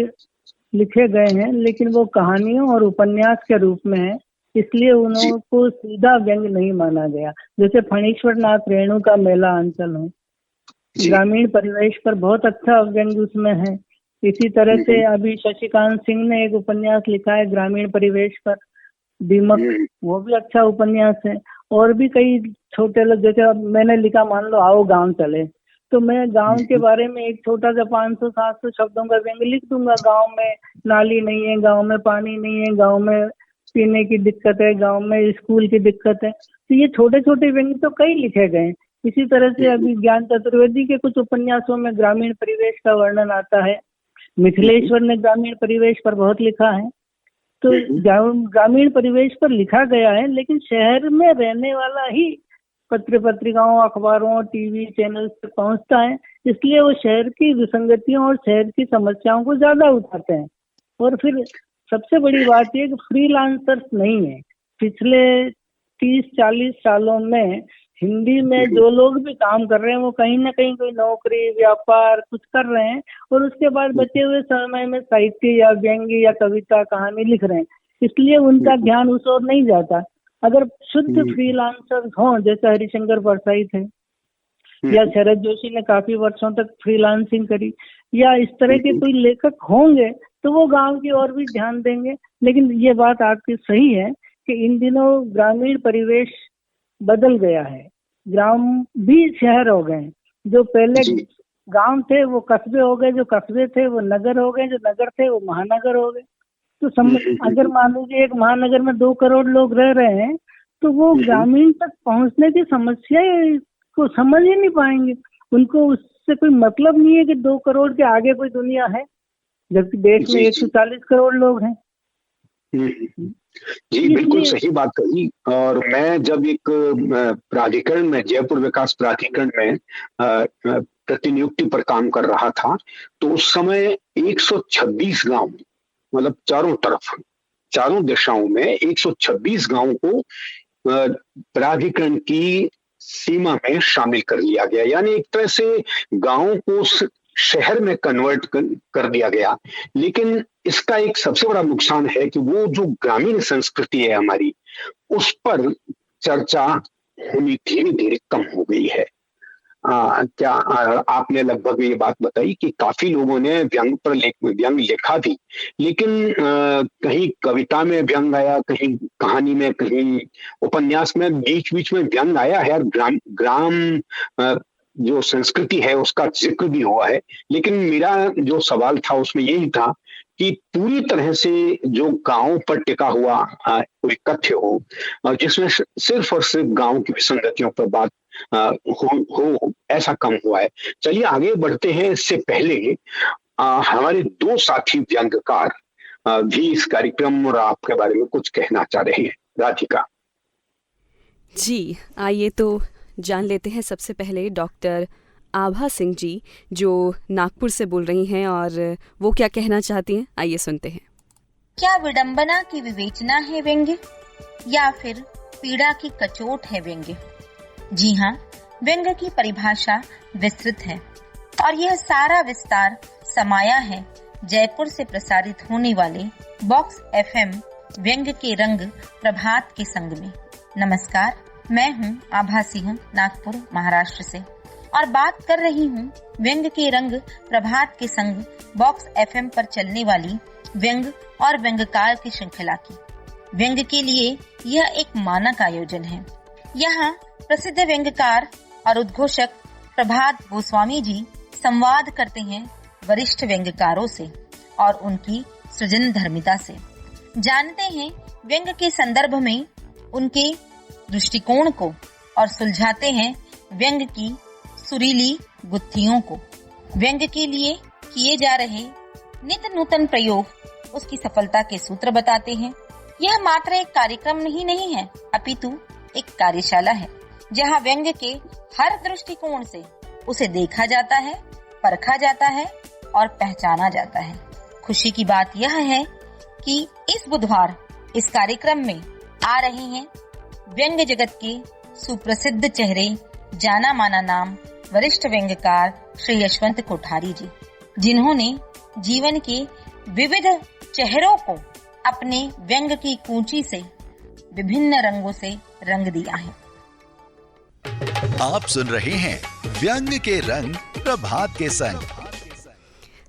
Speaker 4: लिखे गए हैं, लेकिन वो कहानियों और उपन्यास के रूप में है, इसलिए उनको सीधा व्यंग नहीं माना गया। जैसे फणीश्वर नाथ रेणु का मेला अंचल हो, ग्रामीण परिवेश पर बहुत अच्छा व्यंग उसमें है। इसी तरह से अभी शशिकांत सिंह ने एक उपन्यास लिखा है ग्रामीण परिवेश पर, दीमक, वो भी अच्छा उपन्यास है। और भी कई छोटे लोग, जैसे मैंने लिखा मान लो आओ गांव चले, तो मैं गांव के बारे में एक छोटा सा 500-700 शब्दों का व्यंग लिख दूंगा। गांव में नाली नहीं है, गांव में पानी नहीं है, गांव में पीने की दिक्कत है, गांव में स्कूल की दिक्कत है। तो ये छोटे छोटे व्यंग तो कई लिखे गए। इसी तरह से अभी ज्ञान चतुर्वेदी के कुछ उपन्यासों में ग्रामीण परिवेश का वर्णन आता है। मिथिलेश्वर ने ग्रामीण परिवेश पर बहुत लिखा है। तो ग्रामीण परिवेश पर लिखा गया है, लेकिन शहर में रहने वाला ही पत्र पत्रिकाओं, अखबारों, टीवी चैनल तक पहुंचता है, इसलिए वो शहर की विसंगतियों और शहर की समस्याओं को ज्यादा उठाते हैं। और फिर सबसे बड़ी बात यह कि फ्रीलांसर्स नहीं है। पिछले 30-40 सालों में हिंदी में जो लोग भी काम कर रहे हैं वो कहीं ना कहीं कोई नौकरी, व्यापार कुछ कर रहे हैं, और उसके बाद बचे हुए समय में साहित्य या व्यंग या कविता, कहानी लिख रहे हैं, इसलिए उनका ध्यान उस ओर नहीं जाता। अगर शुद्ध फ्रीलांसर्स हों, जैसे हरिशंकर परसाई थे, या शरद जोशी ने काफी वर्षों तक फ्रीलांसिंग करी, या इस तरह के कोई लेखक होंगे, तो वो गांव की ओर भी ध्यान देंगे। लेकिन ये बात आपकी सही है कि इन दिनों ग्रामीण परिवेश बदल गया है, ग्राम भी शहर हो गए। जो पहले गांव थे वो कस्बे हो गए, जो कस्बे थे वो नगर हो गए, जो नगर थे वो महानगर हो गए। तो अगर मान लीजिए एक महानगर में 2 करोड़ लोग रह रहे हैं, तो वो ग्रामीण तक पहुंचने की समस्या को समझ ही नहीं पाएंगे। उनको उससे कोई मतलब नहीं है कि 2 करोड़ के आगे कोई दुनिया है, जबकि देश में 140 करोड़ लोग हैं।
Speaker 3: जी बिल्कुल सही बात कही। और मैं जब एक प्राधिकरण में, जयपुर विकास प्राधिकरण में प्रतिनियुक्ति पर काम कर रहा था, तो उस समय 126 गांव, मतलब चारों तरफ, चारों दिशाओं में 126 गांवों को प्राधिकरण की सीमा में शामिल कर लिया गया। यानी एक तरह से गांवों को शहर में कन्वर्ट कर दिया गया। लेकिन इसका एक सबसे बड़ा नुकसान है कि वो जो ग्रामीण संस्कृति है हमारी, उस पर चर्चा होनी धीरे धीरे कम हो गई है। क्या आपने लगभग ये बात बताई कि काफी लोगों ने व्यंग पर व्यंग लिखा भी, लेकिन कहीं कविता में व्यंग आया, कहीं कहानी में, कहीं उपन्यास में, बीच बीच में व्यंग आया है। ग्राम जो संस्कृति है उसका जिक्र भी हुआ है। लेकिन मेरा जो सवाल था उसमें यही था कि पूरी तरह से जो गांव पर टिका हुआ कोई कथ्य हो जिसमें सिर्फ और सिर्फ गांव की विसंगतियों पर बात हो, ऐसा कम हुआ है। चलिए आगे बढ़ते हैं। इससे पहले हमारे 2 साथी व्यंग्यकार भी इस कार्यक्रम और आपके बारे में कुछ कहना चाह रहे हैं। राधिका
Speaker 1: जी, आइए तो जान लेते हैं सबसे पहले डॉक्टर आभा सिंह जी, जो नागपुर से बोल रही हैं, और वो क्या कहना चाहती हैं, आइए सुनते हैं।
Speaker 7: क्या विडंबना की विवेचना है व्यंग्य, या फिर पीड़ा की कचोट है व्यंग्य? जी हाँ, व्यंग्य की परिभाषा विस्तृत है, और यह सारा विस्तार समाया है जयपुर से प्रसारित होने वाले बॉक्स FM व्यंग्य के रंग प्रभात के संग में। नमस्कार, मैं हूँ आभा सिंह, नागपुर महाराष्ट्र से। और बात कर रही हूँ व्यंग के रंग प्रभात के संग बॉक्स एफएम पर चलने वाली व्यंग और व्यंगकार की श्रृंखला की। व्यंग के लिए यह एक मानक आयोजन है। यहाँ प्रसिद्ध व्यंगकार और उद्घोषक प्रभात गोस्वामी जी संवाद करते हैं वरिष्ठ व्यंगकारों से और उनकी सृजन धर्मिता से। जानते हैं व्यंग के संदर्भ में उनके दृष्टिकोण को और सुलझाते हैं व्यंग की सुरीली गुत्थियों को। व्यंग के लिए किए जा रहे नित नूतन प्रयोग उसकी सफलता के सूत्र बताते हैं। यह मात्र एक कार्यक्रम ही नहीं है, अपितु एक कार्यशाला है जहां व्यंग के हर दृष्टिकोण से उसे देखा जाता है, परखा जाता है और पहचाना जाता है। खुशी की बात यह है कि इस बुधवार इस कार्यक्रम में आ रहे हैं व्यंग जगत के सुप्रसिद्ध चेहरे, जाना माना नाम वरिष्ठ व्यंगकार श्री यशवंत कोठारी जी, जिन्होंने जीवन के विविध चेहरों को अपने व्यंग की कूंची से विभिन्न रंगों से रंग दिया है।
Speaker 5: आप सुन रहे हैं व्यंग के रंग प्रभात के संग।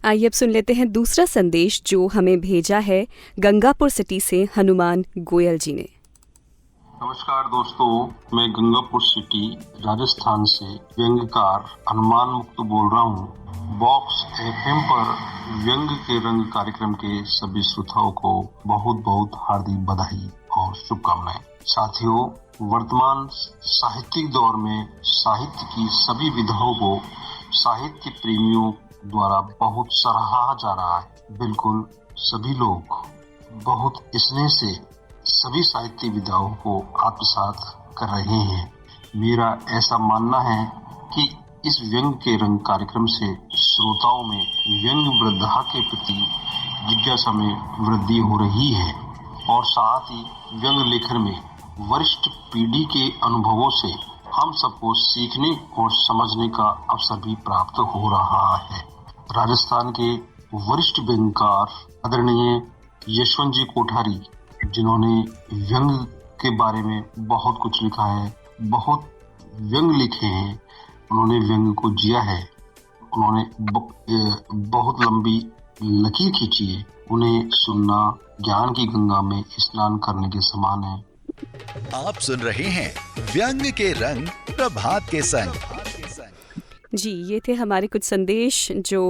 Speaker 1: आइए अब सुन लेते हैं दूसरा संदेश जो हमें भेजा है गंगापुर सिटी से हनुमान गोयल जी ने।
Speaker 8: नमस्कार दोस्तों, मैं गंगापुर सिटी राजस्थान से व्यंगकार हनुमान मुक्त बोल रहा हूँ। बॉक्स एफएम पर व्यंग के रंग कार्यक्रम के सभी श्रोताओं को बहुत बहुत हार्दिक बधाई और शुभकामनाएं। साथियों, वर्तमान साहित्यिक दौर में साहित्य की सभी विधाओं को साहित्य प्रेमियों द्वारा बहुत सराहा जा रहा है। बिल्कुल सभी लोग बहुत स्नेह से सभी साहित्य विधाओं को आत्मसात कर रहे हैं। मेरा ऐसा मानना है कि इस व्यंग के रंग कार्यक्रम से श्रोताओं में व्यंग वृद्धा के प्रति जिज्ञासा में वृद्धि हो रही है और साथ ही व्यंग लेखन में वरिष्ठ पीढ़ी के अनुभवों से हम सबको सीखने और समझने का अवसर भी प्राप्त हो रहा है। राजस्थान के वरिष्ठ व्यंगकार आदरणीय यशवंत जी कोठारी, जिन्होंने व्यंग के बारे में बहुत कुछ लिखा है, बहुत व्यंग लिखे हैं, उन्होंने व्यंग को जिया है, उन्होंने बहुत लंबी लकीर खींची है। उन्हें सुनना ज्ञान की गंगा में स्नान करने के समान है।
Speaker 5: आप सुन रहे हैं व्यंग के रंग प्रभात के संग।
Speaker 1: जी, ये थे हमारे कुछ संदेश जो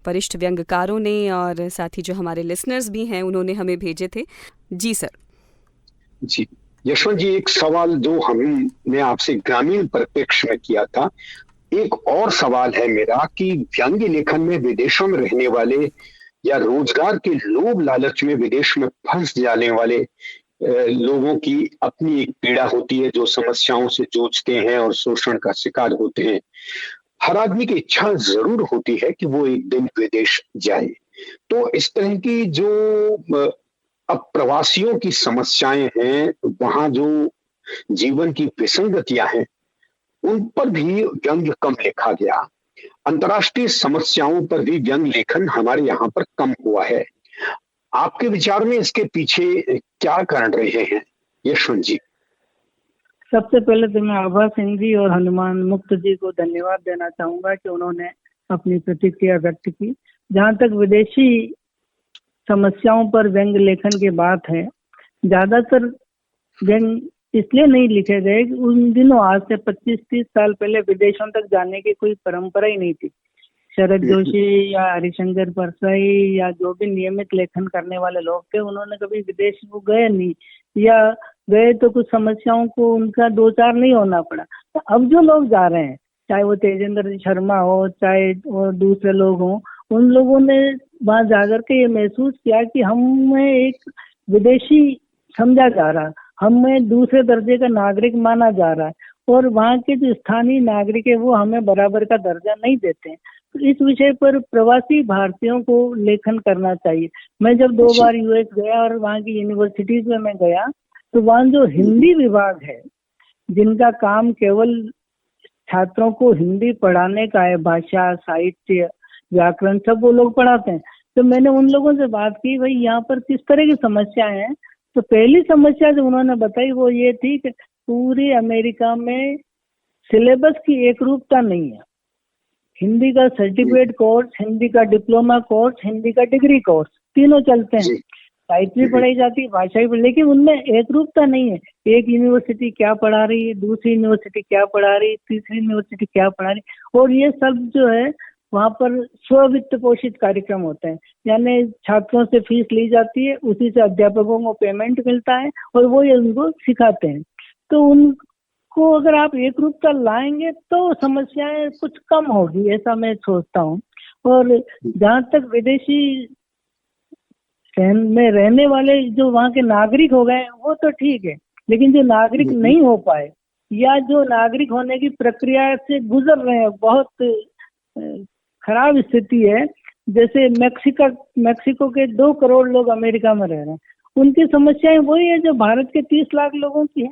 Speaker 1: वरिष्ठ व्यंगकारों ने और साथ ही जो हमारे लिसनर्स भी हैं उन्होंने हमें भेजे थे। जी सर।
Speaker 3: जी यशवंत जी, एक सवाल जो हमने आपसे ग्रामीण परिप्रेक्ष्य में किया था, एक और सवाल है मेरा कि व्यंग लेखन में विदेशों में रहने वाले या रोजगार के लोभ लालच में विदेश में फंस जाने वाले लोगों की अपनी एक पीड़ा होती है, जो समस्याओं से जूझते हैं और शोषण का शिकार होते हैं। हर आदमी की इच्छा जरूर होती है कि वो एक दिन विदेश जाए। तो इस तरह की जो अब प्रवासियों की समस्याएं हैं, वहां जो जीवन की विसंगतियां हैं, उन पर भी व्यंग कम लिखा गया। अंतर्राष्ट्रीय समस्याओं पर भी व्यंग लेखन हमारे यहाँ पर कम हुआ है। आपके विचार में इसके पीछे क्या कारण रहे हैं यशवंत जी?
Speaker 4: सबसे पहले तो मैं आभा सिंह जी और हनुमान मुक्त जी को धन्यवाद देना चाहूंगा कि उन्होंने अपनी प्रतिक्रिया व्यक्त की। जहां तक विदेशी समस्याओं पर व्यंग लेखन की बात है, ज्यादातर व्यंग इसलिए नहीं लिखे गए कि उन दिनों आज से 25-30 साल पहले विदेशों तक जाने की कोई परंपरा ही नहीं थी। शरद जोशी या हरिशंकर परसाई या जो भी नियमित लेखन करने वाले लोग थे, उन्होंने कभी विदेश को गए नहीं, या गए तो कुछ समस्याओं को उनका दो चार नहीं होना पड़ा। तो अब जो लोग जा रहे हैं, चाहे वो तेजेंद्र शर्मा हो, चाहे वो दूसरे लोग हों, उन लोगों ने वहां जाकर के ये महसूस किया कि हमें एक विदेशी समझा जा रहा, हमें दूसरे दर्जे का नागरिक माना जा रहा है और वहाँ के जो स्थानीय नागरिक है वो हमें बराबर का दर्जा नहीं देते हैं। तो इस विषय पर प्रवासी भारतीयों को लेखन करना चाहिए। मैं जब 2 बार यूएस गया और वहाँ की यूनिवर्सिटीज में मैं गया, तो वहाँ जो हिंदी विभाग है, जिनका काम केवल छात्रों को हिंदी पढ़ाने का है, भाषा, साहित्य, व्याकरण सब वो लोग पढ़ाते हैं। तो मैंने उन लोगों से बात की, भाई यहाँ पर किस तरह की समस्या है। तो पहली समस्या जो उन्होंने बताई वो ये थी कि पूरी अमेरिका में सिलेबस की एक रूपता नहीं है। हिंदी का सर्टिफिकेट कोर्स, हिंदी का डिप्लोमा कोर्स, हिंदी का डिग्री कोर्स, तीनों चलते हैं। साहित्य भी पढ़ाई जाती है, भाषा भी, लेकिन उनमें एक रूपता नहीं है। एक यूनिवर्सिटी क्या पढ़ा रही है, दूसरी यूनिवर्सिटी क्या पढ़ा रही है, तीसरी यूनिवर्सिटी क्या पढ़ा रही है, और ये सब जो है वहाँ पर स्ववित्त पोषित कार्यक्रम होते हैं, यानी छात्रों से फीस ली जाती है, उसी से अध्यापकों को पेमेंट मिलता है और वो ये उनको सिखाते हैं। तो उनको अगर आप एक रूपता लाएंगे तो समस्याएं कुछ कम होगी, ऐसा मैं सोचता हूँ। और जहाँ तक विदेशी में रहने वाले जो वहाँ के नागरिक हो गए वो तो ठीक है, लेकिन जो नागरिक नहीं हो पाए या जो नागरिक होने की प्रक्रिया से गुजर रहे हैं, बहुत खराब स्थिति है। जैसे मैक्सिको के 2 करोड़ लोग अमेरिका में रह रहे हैं, उनकी समस्याएं वही है जो भारत के 30 लाख लोगों की है,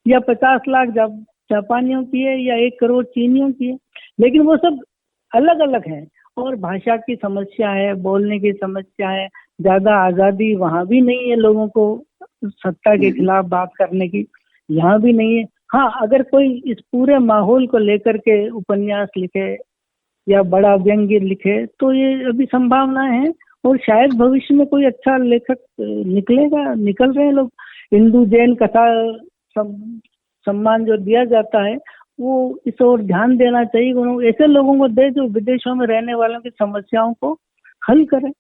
Speaker 4: या 50 लाख जापानियों की है, या 1 करोड़ चीनियों की है, लेकिन वो सब अलग अलग हैं। और भाषा की समस्या है, बोलने की समस्या है, ज्यादा आजादी वहाँ भी नहीं है लोगों को सत्ता के खिलाफ बात करने की, यहाँ भी नहीं है। हाँ, अगर कोई इस पूरे माहौल को लेकर के उपन्यास लिखे या बड़ा व्यंग्य लिखे तो ये अभी संभावनाएं हैं, और शायद भविष्य में कोई अच्छा लेखक निकल रहे हैं लोग। हिंदू जैन कथा सम्मान जो दिया जाता है वो इस ओर ध्यान देना चाहिए, ऐसे लोगों को दे जो विदेशों में रहने वालों की समस्याओं को हल करें।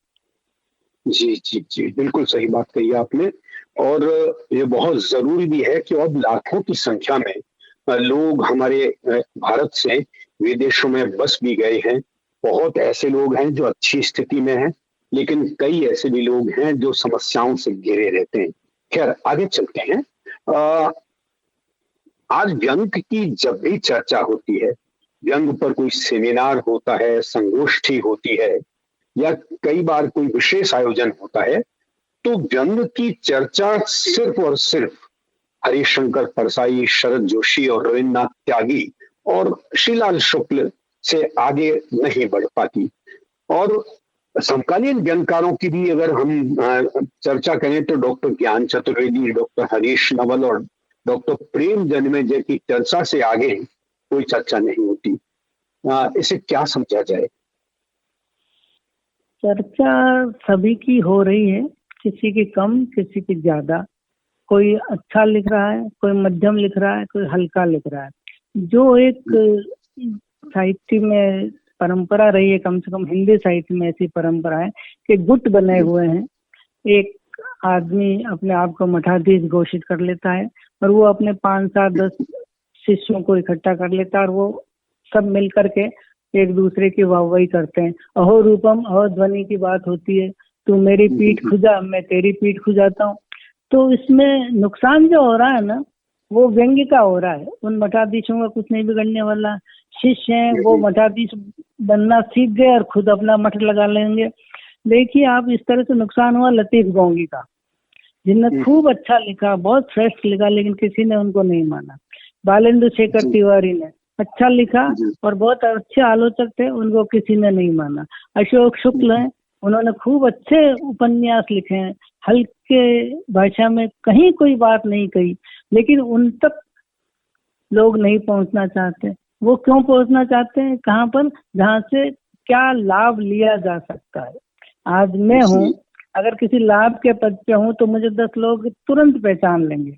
Speaker 3: जी जी जी, बिल्कुल सही बात कही आपने। और ये बहुत जरूरी भी है कि अब लाखों की संख्या में लोग हमारे भारत से विदेशों में बस भी गए हैं। बहुत ऐसे लोग हैं जो अच्छी स्थिति में हैं, लेकिन कई ऐसे भी लोग हैं जो समस्याओं से घिरे रहते हैं। खैर, आगे चलते हैं। आज व्यंग की जब भी चर्चा होती है, व्यंग पर कोई सेमिनार होता है, संगोष्ठी होती है, या कई बार कोई विशेष आयोजन होता है, तो व्यंग की चर्चा सिर्फ और सिर्फ हरिशंकर परसाई, शरद जोशी और रविन्द्रनाथ त्यागी और श्रीलाल शुक्ल से आगे नहीं बढ़ पाती। और समकालीन व्यंगकारों की भी अगर हम चर्चा करें तो डॉक्टर ज्ञान चतुर्वेदी, डॉक्टर हरीश नवल और डॉक्टर प्रेम जन्मेजय की चर्चा से आगे कोई चर्चा नहीं होती। इसे क्या समझा जाए?
Speaker 4: चर्चा सभी की हो रही है, किसी की कम, किसी की ज्यादा। कोई अच्छा लिख रहा है, कोई मध्यम लिख रहा है, कोई हल्का लिख रहा है। जो एक साहित्य में परंपरा रही है, कम से कम हिंदी साहित्य में ऐसी परंपरा है कि गुट बने हुए हैं। एक आदमी अपने आप को मठाधीश घोषित कर लेता है और वो अपने 5, 7, 10 शिष्यों को इकट्ठा कर लेता है और वो सब मिल करके एक दूसरे की वाहवाही करते हैं। अहो रूपम अहो ध्वनि की बात होती है, तू मेरी पीठ खुजा, मैं तेरी पीठ खुजाता हूँ। तो इसमें नुकसान जो हो रहा है ना, वो व्यंग्य का हो रहा है। उन मठाधीशों का कुछ नहीं बिगड़ने वाला। शिष्य हैं, वो मठाधीश बनना सीख गए और खुद अपना मठ लगा लेंगे। देखिए आप, इस तरह से नुकसान हुआ लतीफ गोंगी का, जिनने खूब अच्छा लिखा, बहुत श्रेष्ठ लिखा, लेकिन किसी ने उनको नहीं माना। बालेंद्र शेखर तिवारी ने अच्छा लिखा और बहुत अच्छे आलोचक थे, उनको किसी ने नहीं माना। अशोक शुक्ल हैं, उन्होंने खूब अच्छे उपन्यास लिखे हैं, हल्के भाषा में, कहीं कोई बात नहीं कही, लेकिन उन तक लोग नहीं पहुंचना चाहते। वो क्यों पहुंचना चाहते हैं? कहाँ पर? जहाँ से क्या लाभ लिया जा सकता है। आज मैं हूँ, अगर किसी लाभ के पद पे हूँ तो मुझे 10 लोग तुरंत पहचान लेंगे।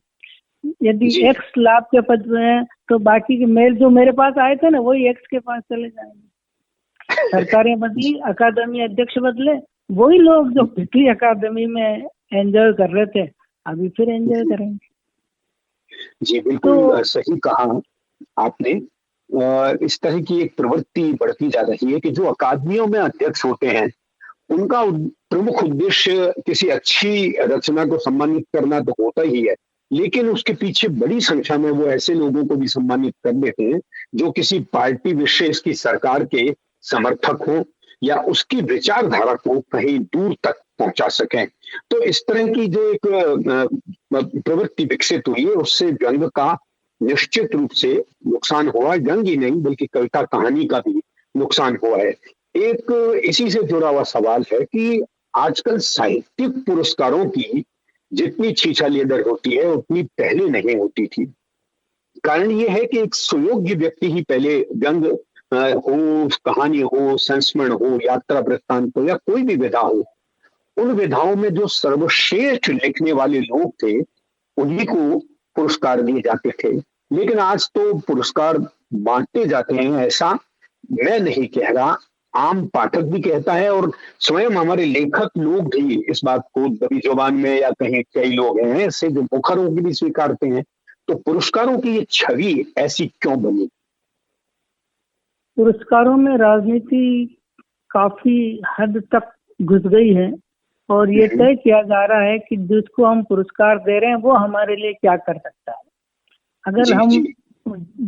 Speaker 4: यदि एक्स लाभ के पद पे है तो बाकी के मेल जो मेरे पास आए थे ना, वही एक्स के पास चले जाएंगे। सरकारें बदली, अकादमी अध्यक्ष बदले, वही लोग जो पिछली अकादमी में एंजॉय कर रहे थे अभी फिर एंजॉय करेंगे।
Speaker 3: जी बिल्कुल सही कहा आपने। इस तरह की एक प्रवृत्ति बढ़ती जा रही है कि जो अकादमियों में अध्यक्ष होते हैं उनका प्रमुख उद्देश्य किसी अच्छी रचना को सम्मानित करना तो होता ही है, लेकिन उसके पीछे बड़ी संख्या में वो ऐसे लोगों को भी सम्मानित कर देते हैं जो किसी पार्टी विशेष की सरकार के समर्थक हो या उसकी विचारधारा को कहीं दूर तक पहुंचा सकें। तो इस तरह की जो एक प्रवृत्ति विकसित हुई है, उससे व्यंग का निश्चित रूप से नुकसान हुआ। व्यंग ही नहीं बल्कि कविता कहानी का भी नुकसान हुआ है। एक इसी से जुड़ा हुआ सवाल है कि आजकल साहित्यिक पुरस्कारों की जितनी छीछालियदर होती है उतनी पहले नहीं होती थी। कारण ये है कि एक सुयोग्य व्यक्ति ही पहले व्यंग हो, कहानी हो, संस्मरण हो, यात्रा वृत्तांत हो या कोई भी विधा हो, उन विधाओं में जो सर्वश्रेष्ठ लिखने वाले लोग थे उन्हीं को पुरस्कार दिए जाते थे। लेकिन आज तो पुरस्कार बांटते जाते हैं, ऐसा मैं नहीं कह रहा, आम पाठक भी कहता है और स्वयं हमारे लेखक लोग भी इस बात को दबी जुबान में या कहीं कई लोग हैं ऐसे जो मुखर होकर भी स्वीकारते हैं। तो पुरस्कारों की ये छवि ऐसी क्यों बनी?
Speaker 4: पुरस्कारों में राजनीति काफी हद तक घुस गई है और ये तय किया जा रहा है कि जिसको हम पुरस्कार दे रहे हैं वो हमारे लिए क्या कर सकता है। अगर हम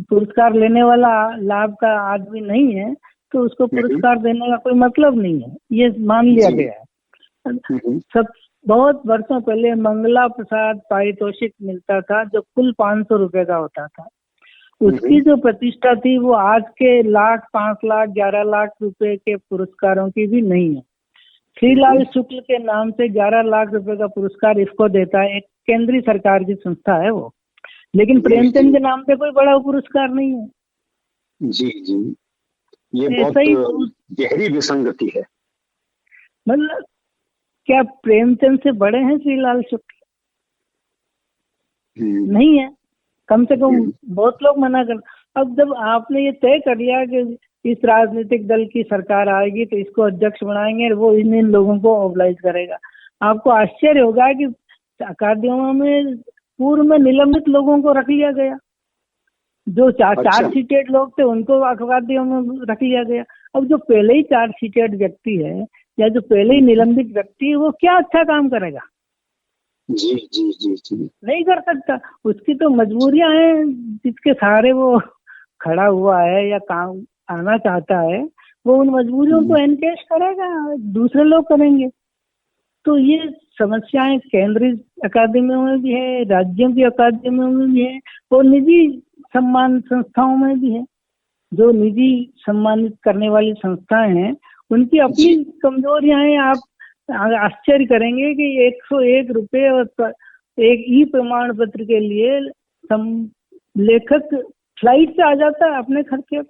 Speaker 4: पुरस्कार लेने वाला लाभ का आदमी नहीं है तो उसको पुरस्कार देने का कोई मतलब नहीं है, ये मान लिया गया है। सब बहुत वर्षों पहले मंगला प्रसाद पारितोषिक मिलता था जो कुल 500 रुपए का होता था। उसकी जो प्रतिष्ठा थी वो आज के लाख, 5 लाख, 11 लाख रुपए के पुरस्कारों की भी नहीं है। श्रीलाल शुक्ल के नाम से 11 लाख रुपए का पुरस्कार इसको देता है, एक केंद्रीय सरकार की संस्था है वो, लेकिन प्रेमचंद के नाम पे कोई बड़ा पुरस्कार नहीं है।
Speaker 3: जी जी, ये बहुत गहरी विसंगति है।
Speaker 4: मतलब क्या प्रेमचंद से बड़े हैं श्रीलाल शुक्ल? नहीं है, कम से कम बहुत लोग मना कर। अब जब आपने ये तय कर लिया कि इस राजनीतिक दल की सरकार आएगी तो इसको अध्यक्ष बनाएंगे, वो इन लोगों को ऑब्लाइज करेगा, आपको आश्चर्य होगा कि अकादमियों में पूर्व में निलंबित लोगों को रख लिया गया, जो चार्ज सीटेड लोग थे उनको अकादमियों में रख लिया गया। अब जो पहले ही चार्ज सीटेड व्यक्ति है या जो पहले ही निलंबित व्यक्ति है वो क्या अच्छा काम करेगा?
Speaker 3: जी जी जी जी,
Speaker 4: नहीं कर सकता। उसकी तो मजबूरियां हैं जिसके सहारे वो खड़ा हुआ है या काम आना चाहता है, वो उन मजबूरियों को एनकेश करेगा, दूसरे लोग करेंगे। तो ये समस्याएं केंद्रीय अकादमियों में भी है, राज्यों की अकादमियों में भी है और निजी सम्मान संस्थाओं में भी है। जो निजी सम्मानित करने वाली संस्थाएं हैं उनकी अपनी कमजोरियां हैं। आप आश्चर्य करेंगे कि 101 रुपए और एक ई प्रमाण पत्र के लिए लेखक फ्लाइट से आ जाता है अपने खर्चे।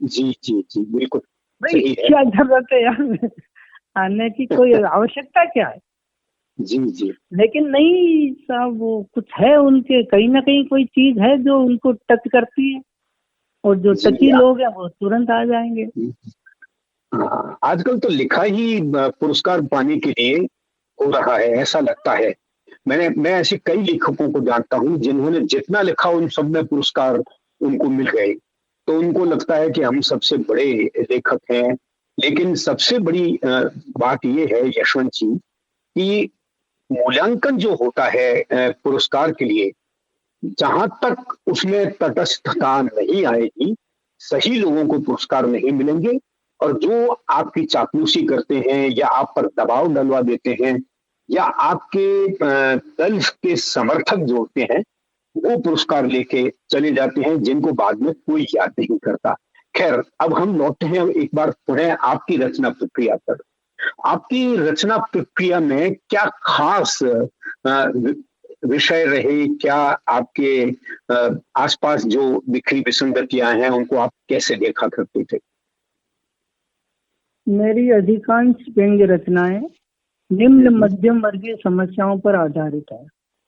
Speaker 3: जी जी जी, बिल्कुल
Speaker 4: भाई क्या जरूरत है यार आने की, कोई आवश्यकता क्या है?
Speaker 3: जी जी,
Speaker 4: लेकिन नहीं साहब, वो कुछ है उनके, कहीं ना कहीं कोई चीज है जो उनको टच करती है और जो टची लोग हैं वो तुरंत आ जाएंगे।
Speaker 3: आजकल तो लिखा ही पुरस्कार पाने के लिए हो रहा है, ऐसा लगता है। मैं ऐसे कई लेखकों को जानता हूँ जिन्होंने जितना लिखा उन सब में पुरस्कार उनको मिल गए, तो उनको लगता है कि हम सबसे बड़े लेखक हैं। लेकिन सबसे बड़ी बात ये है यशवंत जी कि मूल्यांकन जो होता है पुरस्कार के लिए, जहां तक उसमें तटस्थता नहीं आएगी, सही लोगों को पुरस्कार नहीं मिलेंगे और जो आपकी चापलूसी करते हैं या आप पर दबाव डलवा देते हैं या आपके दल के समर्थक जो होते हैं वो पुरस्कार लेके चले जाते हैं, जिनको बाद में कोई याद नहीं करता। खैर, अब हम लौटते हैं एक बार पुनः आपकी रचना प्रक्रिया पर। आपकी रचना प्रक्रिया में क्या खास विषय रहे? क्या आपके आसपास जो बिखरी विसंगतियां हैं उनको आप कैसे देखा करते थे?
Speaker 4: मेरी अधिकांश व्यंग्य रचनाएं निम्न मध्यम वर्गीय समस्याओं पर आधारित है।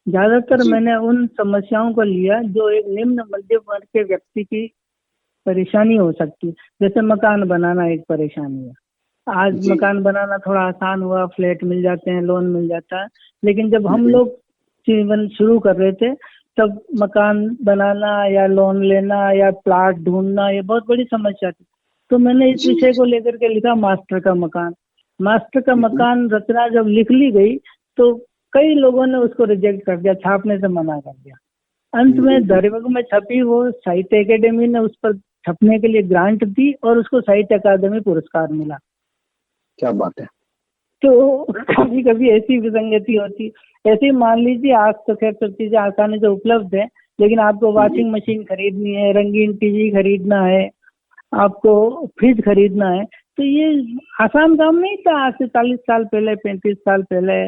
Speaker 4: ज्यादातर मैंने उन समस्याओं को लिया जो एक निम्न मध्यम वर्ग के व्यक्ति की परेशानी हो सकती। जैसे मकान बनाना एक परेशानी है। आज मकान बनाना थोड़ा आसान हुआ, फ्लैट मिल जाते हैं, लोन मिल जाता है, लेकिन जब हम लोग जीवन शुरू कर रहे थे तब मकान बनाना या लोन लेना या प्लाट ढूंढना ये बहुत बड़ी समस्या थी। तो मैंने इस विषय को लेकर के लिखा मास्टर का मकान। मास्टर का मकान रचना जब लिख ली गई तो कई लोगों ने उसको रिजेक्ट कर दिया, छापने से मना कर दिया। अंत में दरिवग में छपी, वो साहित्य अकेडमी ने उस पर छपने के लिए ग्रांट दी और उसको साहित्य अकादमी पुरस्कार मिला।
Speaker 3: क्या बात है।
Speaker 4: तो कभी कभी ऐसी विसंगति होती। ऐसे ही मान लीजिए, आज तो खैर सब चीजें आसानी से उपलब्ध है, लेकिन आपको वॉशिंग मशीन खरीदनी है, रंगीन टीवी खरीदना है, आपको फ्रिज खरीदना है, तो ये आसान काम नहीं था आज से 40 साल पहले, 35 साल पहले।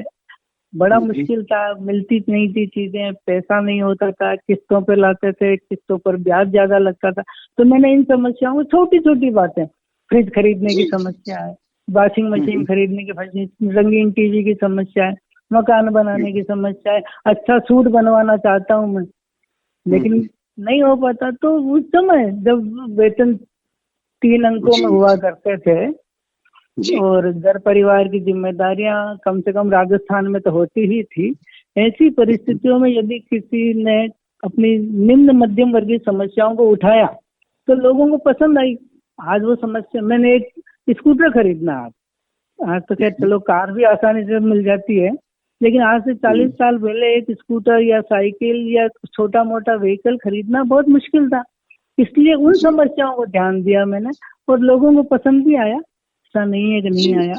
Speaker 4: बड़ा मुश्किल था, मिलती नहीं थी चीजें, पैसा नहीं होता था, किस्तों पे लाते थे, किस्तों पर ब्याज ज्यादा लगता था। तो मैंने इन समस्याओं को, छोटी छोटी बातें, फ्रिज खरीदने की समस्या है, वॉशिंग मशीन खरीदने की, रंगीन टीवी की समस्या है, मकान बनाने की समस्या है, अच्छा सूट बनवाना चाहता हूँ मैं, लेकिन नहीं हो पाता। तो उस समय जब वेतन 3 अंकों में हुआ करते थे और घर परिवार की जिम्मेदारियां कम से कम राजस्थान में तो होती ही थी, ऐसी परिस्थितियों में यदि किसी ने अपनी निम्न मध्यम वर्गीय समस्याओं को उठाया तो लोगों को पसंद आई। आज वो समस्या, मैंने एक स्कूटर खरीदना, आज तो खैर चलो कार भी आसानी से मिल जाती है, लेकिन आज से 40 साल पहले एक स्कूटर या साइकिल या छोटा मोटा व्हीकल खरीदना बहुत मुश्किल था। इसलिए उन समस्याओं को ध्यान दिया मैंने और लोगों को पसंद भी आया, ऐसा नहीं है कि नहीं आया।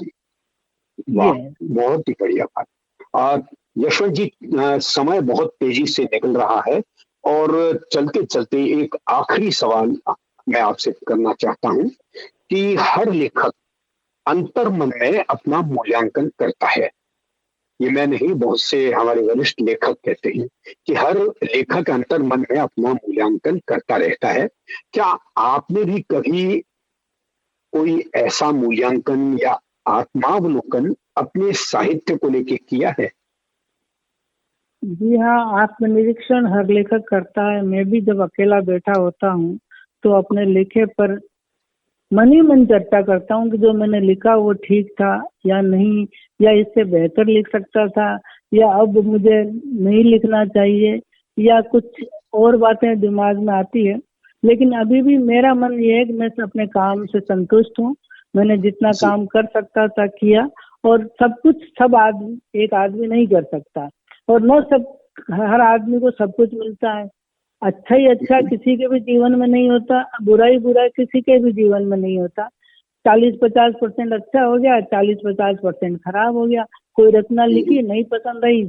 Speaker 3: वाह, बहुत ही बढ़िया बात। और यशवंत जी, समय बहुत तेजी से निकल रहा है और चलते चलते एक आखिरी सवाल मैं आपसे करना चाहता हूँ कि हर लेखक अंतर्मन में अपना मूल्यांकन करता है। ये मैं नहीं, बहुत से हमारे वरिष्ठ लेखक कहते हैं कि हर लेखक अंतर्मन में अपना मूल्यांकन करता रहता है। क्या आपने भी कभी कोई ऐसा मूल्यांकन या आत्मावलोकन अपने साहित्य को लेकर किया है?
Speaker 4: जी हाँ, आत्मनिरीक्षण हर लेखक करता है। मैं भी जब अकेला बैठा होता हूँ तो अपने लिखे पर मन ही मन चर्चा करता हूँ कि जो मैंने लिखा वो ठीक था या नहीं, या इससे बेहतर लिख सकता था, या अब मुझे नहीं लिखना चाहिए, या कुछ और बातें दिमाग में आती है। लेकिन अभी भी मेरा मन ये है कि मैं अपने काम से संतुष्ट हूँ। मैंने जितना काम कर सकता था किया, और सब कुछ एक आदमी नहीं कर सकता, और न हर आदमी को सब कुछ मिलता है। अच्छा ही अच्छा किसी के भी जीवन में नहीं होता, बुरा ही बुरा किसी के भी जीवन में नहीं होता। 40-50% अच्छा हो गया, 40-50% खराब हो गया। कोई रचना लिखी, नहीं पसंद आई,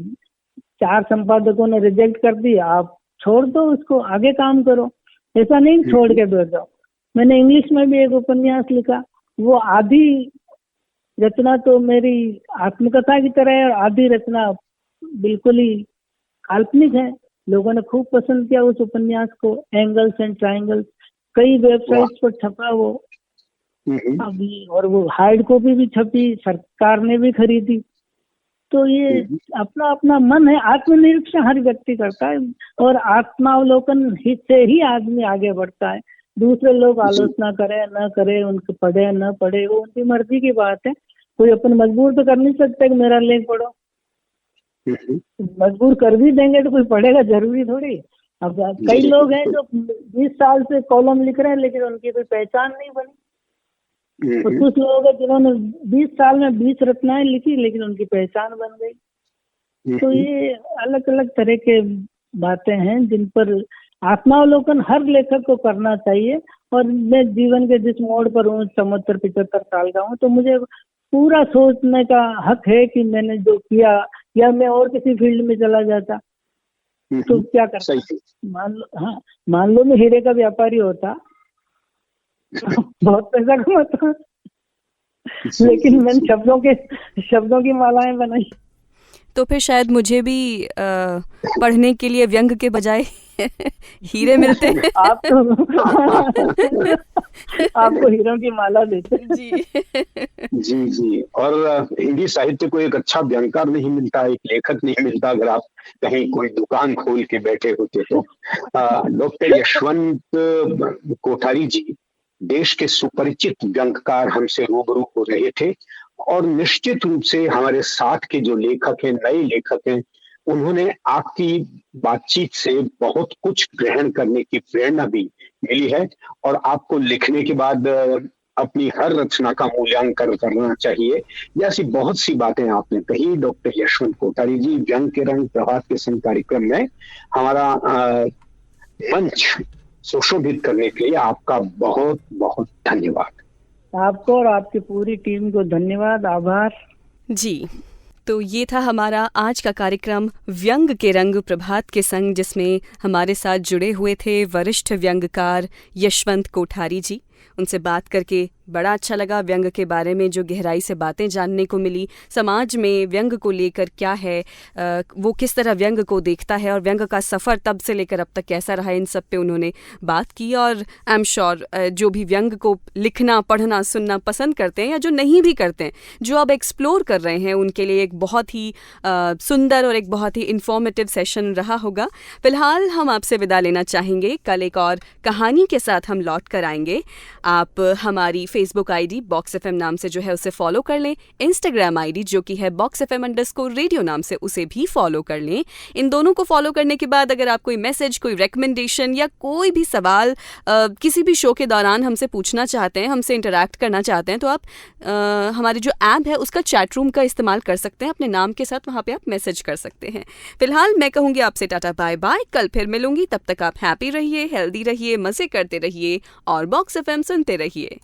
Speaker 4: 4 संपादकों ने रिजेक्ट कर दी, आप छोड़ दो उसको, आगे काम करो। ऐसा नहीं छोड़ के बैठ जाओ। मैंने इंग्लिश में भी एक उपन्यास लिखा, वो आधी रचना तो मेरी आत्मकथा की तरह है और आधी रचना बिल्कुल ही काल्पनिक है। लोगों ने खूब पसंद किया उस उपन्यास को, एंगल्स एंड ट्रायंगल्स, कई वेबसाइट्स पर छपा वो अभी, और वो हार्ड कॉपी भी छपी, सरकार ने भी खरीदी। तो ये अपना अपना मन है, आत्मनिरीक्षण हर व्यक्ति करता है, और आत्मावलोकन से ही आदमी आगे बढ़ता है। दूसरे लोग आलोचना करे न करे, उनके पढ़े न पढ़े, वो उनकी मर्जी की बात है। कोई अपन मजबूर तो कर नहीं सकते कि मेरा लेख पढ़ो, मजबूर कर भी देंगे तो कोई पढ़ेगा जरूरी थोड़ी। अब कई लोग हैं जो 20 साल से कॉलम लिख रहे हैं लेकिन उनकी कोई पहचान नहीं बनी, और कुछ लोग हैं जिन्होंने 20 साल में 20 रचनाएं लिखी लेकिन उनकी पहचान बन गई। तो ये अलग अलग तरह के बातें हैं जिन पर आत्मावलोकन हर लेखक को करना चाहिए। और मैं जीवन के जिस मोड़ पर हूँ, 74-75 साल का हूँ, तो मुझे पूरा सोचने का हक है कि मैंने जो किया, या मैं और किसी फील्ड में चला जाता तो क्या करता। मान लो मैं हीरे का व्यापारी होता, बहुत पैसा कमाता, लेकिन मैंने शब्दों की मालाएं बनाई।
Speaker 1: तो फिर शायद मुझे भी पढ़ने के लिए व्यंग के बजाय हीरे मिलते हैं।
Speaker 4: आपको हीरों की माला देते हैं।
Speaker 3: जी। और हिंदी साहित्य को एक अच्छा व्यंगकार नहीं मिलता, एक लेखक नहीं मिलता, अगर आप कहीं कोई दुकान खोल के बैठे होते तो। डॉक्टर यशवंत कोठारी जी देश के सुपरिचित व्यंगकार हमसे रूबरू हो रहे थे, और निश्चित रूप से हमारे साथ के जो लेखक हैं, नए लेखक हैं, उन्होंने आपकी बातचीत से बहुत कुछ ग्रहण करने की प्रेरणा भी मिली है। और आपको लिखने के बाद अपनी हर रचना का मूल्यांकन करना चाहिए। जैसी बहुत सी बातें आपने कही। डॉक्टर यशवंत कोठारी जी, व्यंग के रंग प्रभात के संग कार्यक्रम में हमारा मंच सुशोभित करने के लिए आपका बहुत बहुत धन्यवाद।
Speaker 4: आपको और आपकी पूरी टीम को धन्यवाद, आभार
Speaker 1: जी। तो ये था हमारा आज का कार्यक्रम व्यंग के रंग प्रभात के संग, जिसमें हमारे साथ जुड़े हुए थे वरिष्ठ व्यंगकार यशवंत कोठारी जी। उनसे बात करके बड़ा अच्छा लगा। व्यंग के बारे में जो गहराई से बातें जानने को मिली, समाज में व्यंग को लेकर क्या है, वो किस तरह व्यंग को देखता है और व्यंग का सफ़र तब से लेकर अब तक कैसा रहा, इन सब पे उन्होंने बात की। और आई एम श्योर जो भी व्यंग को लिखना, पढ़ना, सुनना पसंद करते हैं या जो नहीं भी करते हैं, जो अब एक्सप्लोर कर रहे हैं, उनके लिए एक बहुत ही सुंदर और एक बहुत ही इन्फॉर्मेटिव सेशन रहा होगा। फिलहाल हम आपसे विदा लेना चाहेंगे। कल एक और कहानी के साथ हम लौट कर आएंगे। आप हमारी फेसबुक आईडी बॉक्स एफएम नाम से जो है उसे फॉलो कर लें। इंस्टाग्राम आईडी जो कि है boxfm_radio नाम से, उसे भी फॉलो कर लें। इन दोनों को फॉलो करने के बाद अगर आप कोई मैसेज, कोई रिकमेंडेशन या कोई भी सवाल किसी भी शो के दौरान हमसे पूछना चाहते हैं, हमसे इंटरैक्ट करना चाहते हैं, तो आप हमारी जो ऐप है उसका चैट रूम का इस्तेमाल कर सकते हैं। अपने नाम के साथ वहाँ पे आप मैसेज कर सकते हैं। फिलहाल मैं कहूँगी आपसे टाटा बाय बाय। कल फिर मिलूंगी, तब तक आप हैप्पी रहिए, हेल्दी रहिए, मज़े करते रहिए और बॉक्स एफएम सुनते रहिए।